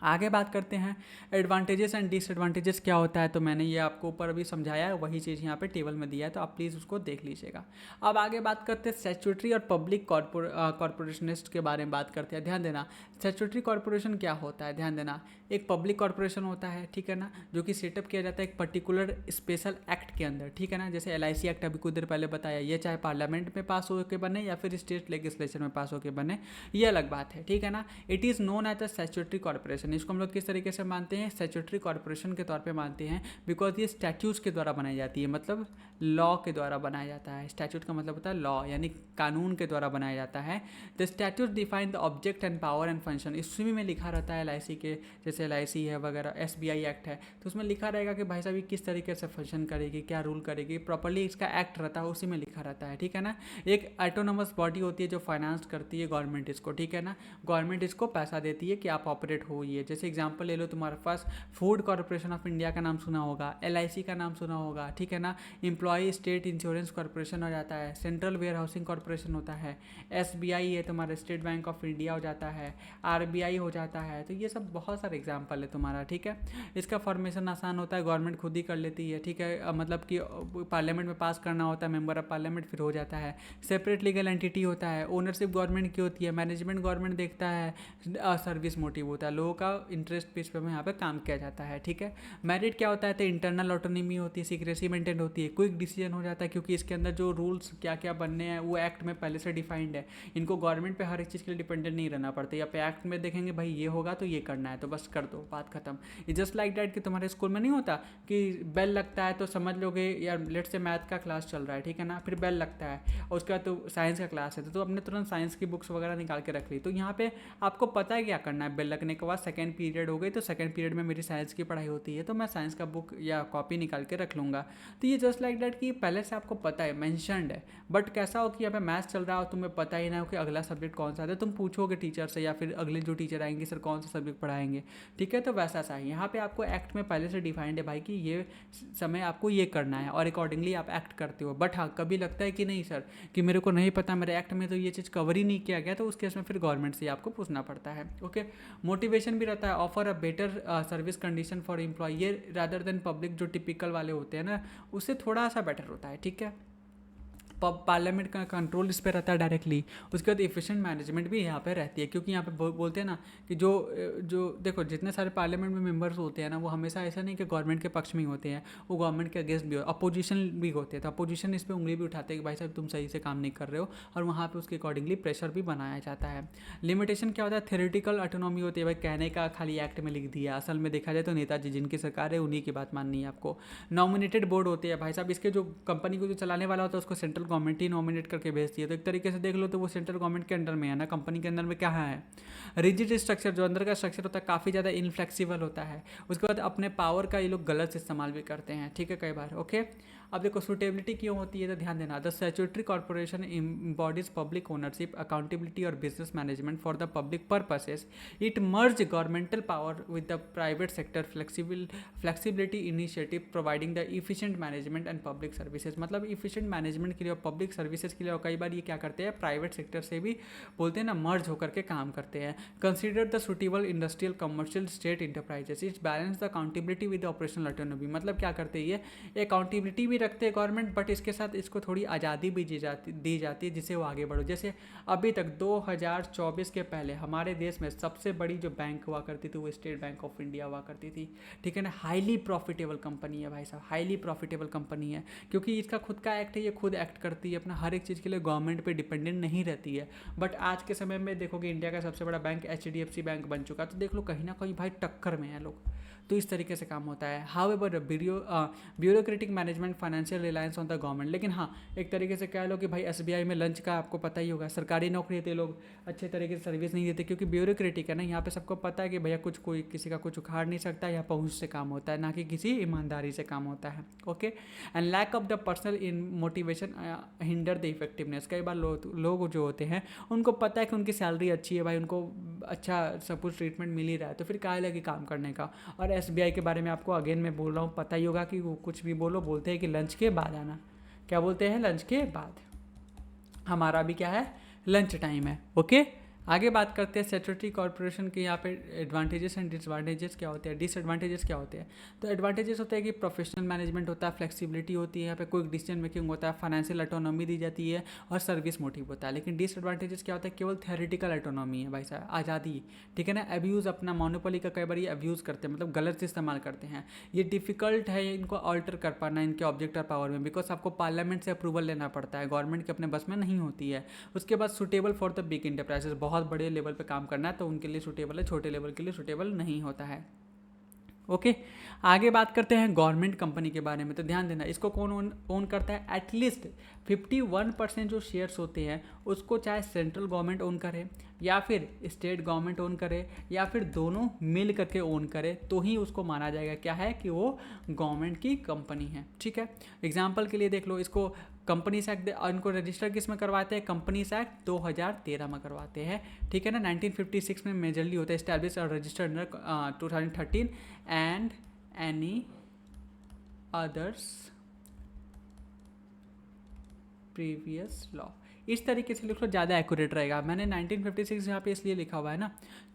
[SPEAKER 1] आगे बात करते हैं एडवांटेजेस एंड डिसएडवांटेजेस क्या होता है। तो मैंने ये आपको ऊपर अभी समझाया है, वही चीज़ यहाँ पे टेबल में दिया है, तो आप प्लीज़ उसको देख लीजिएगा। अब आगे बात करते हैं स्टैट्यूटरी और पब्लिक कॉरपोरेशनिस्ट के बारे में बात करते हैं। ध्यान देना, स्टैट्यूटरी कॉरपोरेशन क्या होता है, ध्यान देना, एक पब्लिक कॉरपोरेशन होता है, ठीक है ना, जो कि सेटअप किया जाता है एक पर्टिकुलर स्पेशल एक्ट के अंदर, ठीक है ना। जैसे LIC एक्ट अभी कुछ देर पहले बताया, ये चाहे पार्लियामेंट में पास होकर बने या फिर स्टेट लेजिस्लेचर में पास होकर बने, ये अलग बात है, ठीक है ना। It is known as the statutory corporation. इसको हम लोग किस तरीके से मानते हैं, स्टैट्यूटरी कॉरपोरेशन के तौर पे मानते हैं, बिकॉज ये स्टैट्यूट्स के द्वारा बनाई जाती है, मतलब लॉ के द्वारा बनाया जाता है। स्टैट्यूट का मतलब होता है लॉ, यानी कानून के द्वारा बनाया जाता है। The statute define the object and power and function. इसमें में लिखा रहता है LIC के, जैसे LIC है वगैरह, SBI एक्ट है, तो उसमें लिखा रहेगा कि भाई साहब ये किस तरीके से फंक्शन करेगी, क्या रूल करेगी, प्रॉपरली इसका एक्ट रहता है, उसी में लिखा रहता है, ठीक है ना। एक ऑटोनोमस बॉडी होती है जो फाइनेंस करती है गवर्नमेंट इसको, ठीक है ना। गवर्नमेंट इसको पैसा देती है कि आप ऑपरेट हो। ये जैसे एग्जांपल ले लो, तुम्हारे पास फूड कॉर्पोरेशन ऑफ इंडिया का नाम सुना होगा, LIC का नाम सुना होगा, ठीक है ना। एम्प्लॉय स्टेट इंश्योरेंस कॉर्पोरेशन हो जाता है, सेंट्रल वेयर हाउसिंग कॉर्पोरेशन होता है, SBI है तुम्हारा, स्टेट बैंक ऑफ इंडिया हो जाता है, RBI हो जाता है। तो ये सब बहुत सारे एग्जाम्पल है तुम्हारा, ठीक है। इसका फॉर्मेशन आसान होता है, गवर्नमेंट खुद ही कर लेती है, ठीक है। मतलब कि पार्लियामेंट में पास करना होता है, मेंबर ऑफ पार्लियामेंट, फिर हो जाता है। सेपरेट लीगल एंटिटी होता है, ओनरशिप गवर्नमेंट की होती है, मैनेजमेंट गवर्नमेंट देखता है, सर्विस मोटिव होता है, लोगों का इंटरेस्ट बेस पे यहाँ पे काम किया जाता है, ठीक है। मेरिट क्या होता है, तो इंटरनल ऑटोनॉमी होती है, सीक्रेसी मेंटेन होती है, क्विक डिसीजन हो जाता है, क्योंकि इसके अंदर जो रूल्स क्या क्या बनने हैं वो एक्ट में पहले से डिफाइंड है। इनको गवर्नमेंट पे हर एक चीज़ के लिए डिपेंडेंट नहीं रहना पड़ता, या पे एक्ट में देखेंगे भाई ये होगा तो ये करना है तो बस कर दो, बात खत्म। ये जस्ट लाइक डैट कि तुम्हारे स्कूल में नहीं होता कि बेल लगता है तो समझ लोगे यार, लेट से मैथ का क्लास चल रहा है, ठीक है ना, फिर बेल लगता है और उसके बाद तो साइंस का क्लास है, तो अपने तुरंत साइंस की बुक्स वगैरह निकाल के रख ली। तो यहाँ पे आपको पता है क्या करना है, बेल लगने के बाद सेकंड पीरियड हो गई तो सेकंड पीरियड में मेरी साइंस की पढ़ाई होती है, तो मैं साइंस का बुक या कॉपी निकाल के रख लूँगा। तो ये जस्ट लाइक डैट कि पहले से आपको पता है, मैंशनड है। बट कैसा हो कि यहाँ पे मैथ्स चल रहा हो, तुम्हें पता ही ना हो कि अगला सब्जेक्ट कौन सा है, तुम पूछोगे टीचर से या फिर अगले जो टीचर आएंगे सर कौन सा सब्जेक्ट पढ़ाएंगे, ठीक है। तो वैसा सा ही यहाँ पे आपको एक्ट में पहले से डिफाइंड है भाई कि ये समय आपको ये करना है और अकॉर्डिंगली आप एक्ट करते हो। बट हाँ, कभी लगता है कि नहीं सर कि मेरे को नहीं पता, मेरे एक्ट में तो ये चीज़ कवर ही नहीं किया गया, तो उस केस में फिर गवर्नमेंट से आपको पूछना पड़ता है, ओके। मोटिवेशन भी रहता है, offer a better service condition for employ, ये रादर देन पब्लिक जो टिपिकल वाले होते हैं ना, उससे थोड़ा सा बेटर होता है, ठीक है। पार्लियामेंट का कंट्रोल इस पर रहता है डायरेक्टली। उसके बाद एफिशिएंट मैनेजमेंट भी यहाँ पे रहती है, क्योंकि यहाँ पे बोलते हैं ना कि जो जो देखो जितने सारे पार्लियामेंट में मेंबर्स होते हैं ना, वो हमेशा ऐसा नहीं कि गवर्नमेंट के पक्ष में ही होते हैं, वो गवर्नमेंट के अगेंस्ट भी हो, अपोजिशन भी होते हैं। तो अपोजिशन इस पर उंगली भी उठाते हैं कि भाई साहब तुम सही से काम नहीं कर रहे हो, और वहाँ पर उसके अकॉर्डिंगली प्रेशर भी बनाया जाता है। लिमिटेशन क्या होता है, थ्योरेटिकल ऑटोनॉमी होती है, भाई कहने का खाली एक्ट में लिख दिया, असल में देखा जाए तो नेताजी जिनकी सरकार है उन्हीं की बात माननी है आपको। नॉमिनेटेड बोर्ड होते हैं, भाई साहब इसके जो कंपनी को जो चलाने वाला होता है उसको सेंट्रल गवर्नमेंट ही नॉमिनेट करके भेजती है, तो एक तरीके से देख लो तो वो सेंट्रल गवर्नमेंट के अंडर में है ना, कंपनी के अंदर में क्या है। रिजिड स्ट्रक्चर, जो अंदर का स्ट्रक्चर होता है काफ़ी ज़्यादा इनफ्लेक्सिबल होता है। उसके बाद अपने पावर का ये लोग गलत इस्तेमाल भी करते हैं, ठीक है, कई बार, ओके। अब देखो सूटेबिलिटी क्यों होती है, तो ध्यान देना, the statutory corporation embodies public ownership, accountability और business management for the public purposes. It merge governmental power with the private sector flexibility initiative providing the efficient management and public services. मतलब efficient management के लिए और public services के लिए, और कई बार ये क्या करते हैं प्राइवेट सेक्टर से भी बोलते हैं ना मर्ज होकर के काम करते हैं। Consider the suitable industrial commercial state enterprises, it's balance the accountability with operational autonomy. मतलब क्या करते हैं ये अकाउंटेबिलिटी भी रखते हैं गवर्नमेंट, बट इसके साथ इसको थोड़ी आज़ादी भी दी जाती है जिससे वो आगे बढ़ो। जैसे अभी तक 2024 के पहले हमारे देश में सबसे बड़ी जो बैंक हुआ करती थी वो स्टेट बैंक ऑफ इंडिया हुआ करती थी, ठीक है ना। हाईली प्रॉफिटेबल कंपनी है भाई साहब, हाईली प्रॉफिटेबल कंपनी है, क्योंकि इसका खुद का एक्ट है, ये खुद एक्ट करती है, अपना हर एक चीज़ के लिए गवर्नमेंट पे डिपेंडेंट नहीं रहती है। बट आज के समय में देखोगे इंडिया का सबसे बड़ा बैंक HDFC बैंक बन चुका, तो देख लो कहीं ना कहीं भाई टक्कर में है लोग। तो इस तरीके से काम होता है। However bureaucratic management financial reliance on the government. लेकिन हाँ, एक तरीके से कह लो कि भाई एसबीआई में लंच का आपको पता ही होगा, सरकारी नौकरी देते लोग अच्छे तरीके से सर्विस नहीं देते, क्योंकि ब्यूरोक्रेटिक है ना, यहाँ पे सबको पता है कि भैया कुछ कोई किसी का कुछ उखाड़ नहीं सकता, या पहुँच से काम होता है, ना कि किसी ईमानदारी से काम होता है। Okay, and lack of the personal in motivation hinder the effectiveness. कई बार लोग जो होते हैं उनको पता है कि उनकी सैलरी अच्छी है भाई, उनको अच्छा सब कुछ ट्रीटमेंट मिल ही रहा है, तो फिर काहे लगे काम करने का। और एसबीआई के बारे में आपको अगेन मैं बोल रहा हूँ, पता ही होगा कि वो कुछ भी बोलो बोलते हैं कि लंच के बाद आना। क्या बोलते हैं? लंच के बाद। हमारा भी क्या है? लंच टाइम है। ओके, आगे बात करते हैं स्टैट्यूटरी कॉर्पोरेशन के यहाँ पे एडवांटेजेस एंड डिसएडवांटेजेस क्या होते हैं, डिसएडवांटेजेस क्या होते हैं। तो एडवांटेजेस होता है कि प्रोफेशनल मैनेजमेंट होता है, फ्लेक्सिबिलिटी होती है, यहाँ पे क्विक डिसीजन मेकिंग होता है, फाइनेंशियल ऑटोनॉमी दी जाती है और सर्विस मोटिव होता है। लेकिन डिसएडवांटेजेस क्या होता है? केवल थ्योरेटिकल ऑटोनॉमी है भाई साहब, आज़ादी, ठीक है ना। अब्यूज़, अपना मोनोपोली का कई बार ये अब्यूज़ करते हैं, मतलब गलत इस्तेमाल करते हैं। ये डिफिकल्ट है इनको ऑल्टर कर पाना इनके ऑब्जेक्ट और पावर में, बिकॉज आपको पार्लियामेंट से अप्रूवल लेना पड़ता है, गवर्नमेंट के अपने बस में नहीं होती है। उसके बाद suitable for the big enterprises, बहुत बड़े लेवल पे काम करना है तो उनके लिए सूटेबल है, छोटे लेवल के लिए सूटेबल नहीं होता है। ओके, आगे बात करते हैं गवर्नमेंट कंपनी के बारे में। तो ध्यान देना, इसको कौन ओन करता है? एटलीस्ट 51% जो शेयर्स होते हैं उसको चाहे सेंट्रल गवर्नमेंट ओन करे या फिर स्टेट गवर्नमेंट ओन करे या फिर दोनों मिल करके ओन करे, तो ही उसको माना जाएगा क्या है कि वो गवर्नमेंट की कंपनी है। ठीक है, एग्जाम्पल के लिए देख लो, इसको कंपनीज एक्ट इनको रजिस्टर किस में करवाते हैं? कंपनीज एक्ट 2013 में करवाते हैं। ठीक है ना, 1956 में मेजरली होता है एस्टैब्लिश और registered under 2013 and any others previous law. इस तरीके से लिख लो, ज़्यादा एक्यूरेट रहेगा। मैंने 1956 यहाँ पे इसलिए लिखा हुआ है ना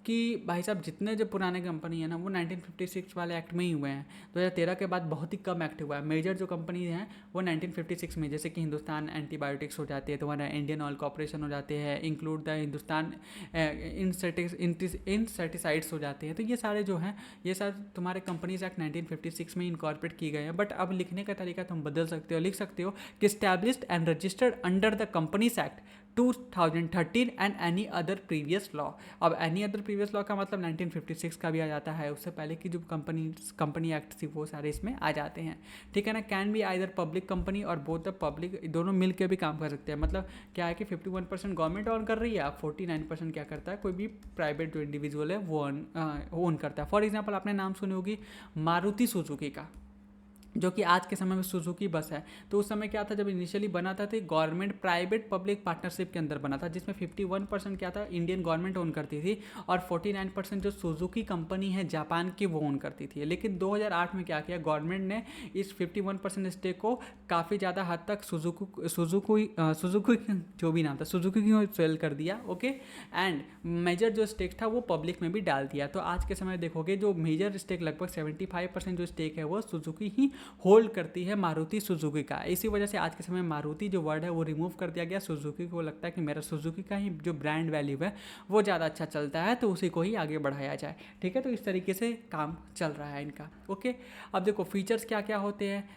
[SPEAKER 1] कि भाई साहब जितने जो पुराने कंपनी है ना वो 1956 वाले एक्ट में ही हुए हैं। 2013 के बाद बहुत ही कम एक्ट हुआ है। मेजर जो कंपनी हैं वो 1956 में, जैसे कि हिंदुस्तान एंटीबायोटिक्स हो जाती है, तुम्हारा इंडियन ऑयल कॉर्पोरेशन हो जाते हैं, इंक्लूड द हिंदुस्तान इंसेक्टिसाइड्स हो जाते हैं। तो ये सारे जो हैं ये सारे तुम्हारे कंपनीज एक्ट 1956 में इनकॉर्पोरेट की गए हैं। बट अब लिखने का तरीका तुम बदल सकते हो, लिख सकते हो कि established and registered under the companies act 2013 and any other previous law. अब एनी अदर प्रीवियस लॉ का मतलब 1956 का भी आ जाता है, उससे पहले की जो कंपनी एक्ट थी वो सारे इसमें आ जाते हैं। ठीक है ना। Can be either public company और बोथ द पब्लिक, दोनों मिल के भी काम कर सकते हैं। मतलब क्या है कि 51% गवर्नमेंट ऑन कर रही है, 49% क्या करता है कोई भी प्राइवेट जो इंडिविजुअल है वो ओन करता है। फॉर एग्जाम्पल आपने नाम सुनी होगी मारुति सुजुकी का, जो कि आज के समय में सुजुकी बस है। तो उस समय क्या था, जब इनिशियली बना था तो गवर्नमेंट प्राइवेट पब्लिक पार्टनरशिप के अंदर बना था, जिसमें 51% क्या था इंडियन गवर्नमेंट ओन करती थी और 49% जो सुजुकी कंपनी है जापान की वो ओन करती थी। लेकिन 2008 में क्या किया, गवर्नमेंट ने इस 51% स्टेक को काफ़ी ज़्यादा हद तक सुजुकी जो भी नाम था सुजुकी की सेल कर दिया। ओके, एंड मेजर जो स्टेक था वो पब्लिक में भी डाल दिया। तो आज के समय देखोगे जो मेजर स्टेक लगभग 75% जो स्टेक है वो सुजुकी ही होल्ड करती है, मारुति सुजुकी का। इसी वजह से आज के समय मारुति जो वर्ड है वो रिमूव कर दिया गया। सुजुकी को लगता है कि मेरा सुजुकी का ही जो ब्रांड वैल्यू है वो ज़्यादा अच्छा चलता है, तो उसी को ही आगे बढ़ाया जाए। ठीक है, तो इस तरीके से काम चल रहा है इनका। ओके, अब देखो फीचर्स क्या क्या होते हैं,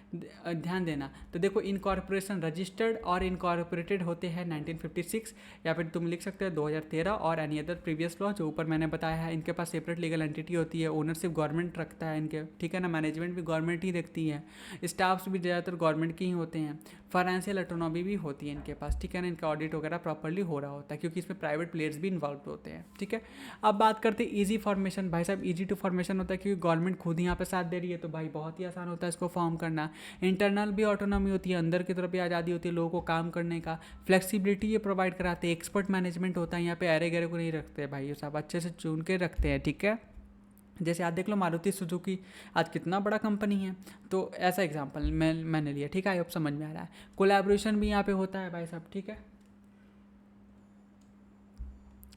[SPEAKER 1] ध्यान देना। तो देखो इनकॉर्पोरेशन रजिस्टर्ड और इनकॉर्पोरेटेड होते हैं 1956, या फिर तुम लिख सकते हो 2013, और एनी अदर प्रीवियस लॉ जो ऊपर मैंने बताया है। इनके पास सेपरेट लीगल एंटिटी होती है, ओनरशिप गवर्नमेंट रखता है इनके। ठीक है ना, मैनेजमेंट भी गवर्नमेंट ही देखती है, स्टाफ्स भी ज़्यादातर गवर्नमेंट के ही होते हैं, फाइनेंशियल ऑटोनॉमी भी होती है इनके पास। ठीक है ना, इनका ऑडिट वगैरह प्रॉपर्ली हो रहा होता है क्योंकि इसमें प्राइवेट प्लेयर्स भी इन्वॉल्व होते हैं। ठीक है, अब बात करते हैं ईजी फॉर्मेशन। भाई साहब ईजी टू फॉर्मेशन होता है क्योंकि गवर्नमेंट खुद ही यहाँ पे साथ दे रही है, तो भाई बहुत ही आसान होता है इसको फॉर्म करना। इंटरनल भी ऑटोनॉमी होती है, अंदर की तरफ भी आज़ादी होती है लोगों को काम करने का। फ्लेक्सिबिलिटी ये प्रोवाइड कराते हैं, एक्सपर्ट मैनेजमेंट होता है, यहाँ पे अरे गरे को नहीं रखते भाई, ये सब अच्छे से चुन के रखते हैं। ठीक है, जैसे आप देख लो मारुति सुजुकी आज कितना बड़ा कंपनी है, तो ऐसा एग्जांपल मैंने लिया। ठीक है, आई होप समझ में आ रहा है। कोलैबोरेशन भी यहाँ पे होता है भाई साहब। ठीक है,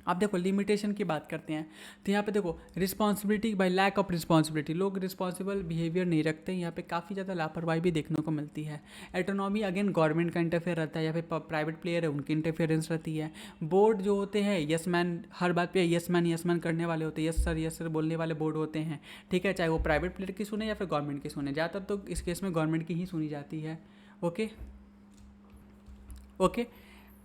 [SPEAKER 1] अब देखो लिमिटेशन की बात करते हैं, तो यहाँ पे देखो responsibility by lack of responsibility, लोग रिस्पॉन्सिबल बिहेवियर नहीं रखते, यहाँ पे काफ़ी ज़्यादा लापरवाही भी देखने को मिलती है। एटोनॉमी अगेन गवर्नमेंट का इंटरफेयर रहता है, या फिर प्राइवेट प्लेयर है उनकी इंटरफेरेंस रहती है। बोर्ड जो होते हैं यस मैन, हर बात पे यस मैन करने वाले होते हैं, यस सर बोलने वाले बोर्ड होते हैं। ठीक है, चाहे वो प्राइवेट प्लेयर की सुने या फिर गवर्नमेंट की सुने, ज़्यादातर तो इस केस में गवर्नमेंट की ही सुनी जाती है। ओके ओके,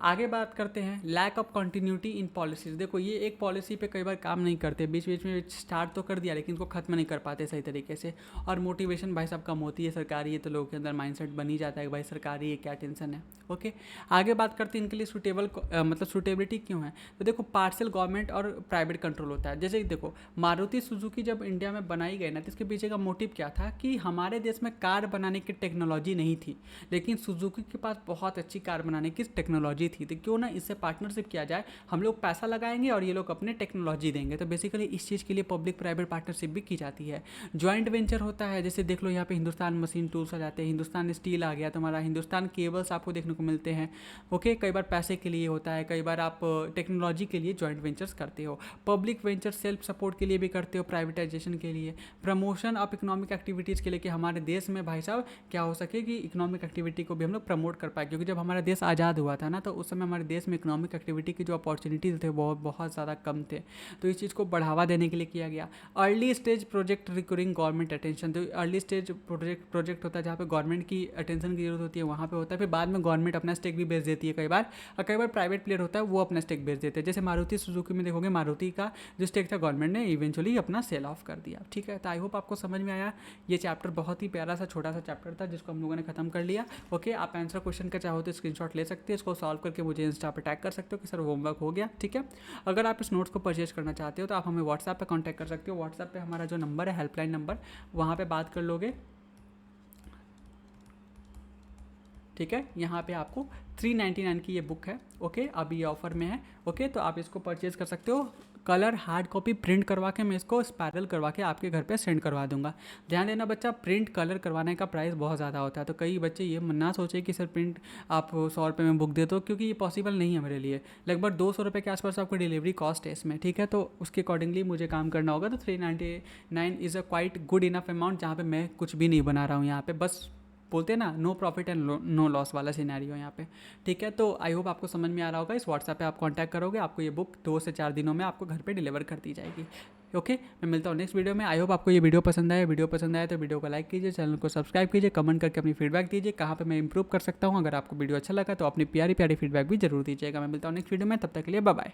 [SPEAKER 1] आगे बात करते हैं lack of continuity in policies. देखो ये एक पॉलिसी पे कई बार काम नहीं करते, बीच बीच में स्टार्ट तो कर दिया लेकिन इसको खत्म नहीं कर पाते सही तरीके से, और मोटिवेशन भाई साहब कम होती है। सरकारी है तो लोगों के अंदर माइंडसेट बन ही जाता है कि भाई सरकारी है क्या टेंशन है। ओके, आगे बात करते हैं इनके लिए सूटेबल मतलब सूटेबिलिटी क्यों है। तो देखो पार्शियल गवर्नमेंट और प्राइवेट कंट्रोल होता है। जैसे देखो मारुति सुजुकी जब इंडिया में बनाई गई ना, तो इसके पीछे का मोटिव क्या था कि हमारे देश में कार बनाने की टेक्नोलॉजी नहीं थी, लेकिन सुजुकी के पास बहुत अच्छी कार बनाने की टेक्नोलॉजी थी, तो क्यों ना इससे पार्टनरशिप किया जाए, हम लोग पैसा लगाएंगे और ये लोग अपने टेक्नोलॉजी देंगे। तो बेसिकली इस चीज़ के लिए पब्लिक प्राइवेट पार्टनरशिप भी की जाती है। ज्वाइंट वेंचर होता है, जैसे देख लो यहाँ पे हिंदुस्तान मशीन टूल्स आ जाते हैं, हिंदुस्तान स्टील आ गया तुम्हारा, हिंदुस्तान केबल्स आपको देखने को मिलते हैं। ओके, कई बार पैसे के लिए होता है, कई बार आप टेक्नोलॉजी के लिए ज्वाइंट वेंचर्स करते हो। पब्लिक वेंचर सेल्फ सपोर्ट के लिए भी करते हो, प्राइवेटाइजेशन के लिए, प्रमोशन ऑफ इकोनॉमिक एक्टिविटीज़ के लिए कि हमारे देश में भाई साहब क्या हो सके कि इकोनॉमिक एक्टिविटी को भी हम लोग प्रमोट कर पाए, क्योंकि जब हमारा देश आज़ाद हुआ था ना, तो उस समय हमारे देश में इकोनॉमिक एक्टिविटी की जो अपॉर्चुनिटीज़ थे वो बहुत ज़्यादा कम थे, तो इस चीज़ को बढ़ावा देने के लिए किया गया। Early stage project requiring government attention, तो अर्ली स्टेज प्रोजेक्ट होता है जहाँ पे गवर्नमेंट की अटेंशन की जरूरत होती है, वहाँ पे होता है। फिर बाद में गवर्नमेंट अपना स्टेक भी बेच देती है कई बार, और कई बार प्राइवेट प्लेयर होता है वो अपना स्टेक बेच देते हैं। जैसे मारुति सुजुकी में देखोगे, मारुति का जो स्टेक था गवर्नमेंट ने इवेंचुअली अपना सेल ऑफ कर दिया। ठीक है, तो आई होप आपको समझ में आया। ये चैप्टर बहुत ही प्यारा सा छोटा सा चैप्टर था जिसको हम लोगों ने खत्म कर लिया। ओके, आप आंसर क्वेश्चन का चाहो तो स्क्रीनशॉट ले सकते हैं, इसको सॉल्व करके मुझे इंस्टा पर टैग कर सकते हो कि सर होमवर्क हो गया। ठीक है, अगर आप इस नोट्स को परचेज करना चाहते हो तो आप हमें व्हाट्सएप पे कांटेक्ट कर सकते हो। व्हाट्सएप पे हमारा जो नंबर है, हेल्पलाइन नंबर, वहाँ पे बात कर लोगे। ठीक है, यहाँ पे आपको 399 की ये बुक है। ओके, अभी ये ऑफर में है। ओके, तो आप इसको परचेज कर सकते हो। कलर हार्ड कॉपी प्रिंट करवा के मैं इसको स्पायरल करवा के आपके घर पे सेंड करवा दूंगा। ध्यान देना बच्चा, प्रिंट कलर करवाने का प्राइस बहुत ज़्यादा होता है, तो कई बच्चे ये ना सोचे कि सर प्रिंट आप 100 रुपये में बुक दे दो, क्योंकि ये पॉसिबल नहीं है मेरे लिए। लगभग 200 रुपये के आसपास आपको डिलीवरी कॉस्ट है इसमें। ठीक है, तो उसके अकॉर्डिंगली मुझे काम करना होगा। तो 399 is a quite good enough amount, जहाँ पे मैं कुछ भी नहीं बना रहा हूँ, यहाँ पे बस बोलते हैं ना no profit and no loss वाला सिनेरियो यहाँ पे। ठीक है, तो आई होप आपको समझ में आ रहा होगा। इस व्हाट्सएप पे आप कांटेक्ट करोगे, आपको ये बुक 2 से 4 दिनों में आपको घर पे डिलीवर कर दी जाएगी। ओके, मैं मिलता हूँ नेक्स्ट वीडियो में। आई होप आपको ये वीडियो पसंद आया। वीडियो पसंद आया तो वीडियो को लाइक कीजिए, चैनल को सब्सक्राइब कीजिए, कमेंट करके अपनी फीडबैक दीजिए कहाँ पे मैं इंप्रूव कर सकता हूँ। अगर आपको वीडियो अच्छा लगा तो अपनी प्यारी प्यारी फीडबैक भी जरूर दीजिएगा। मैं मिलता हूँ नेक्स्ट वीडियो में, तब तक के लिए बाय बाय।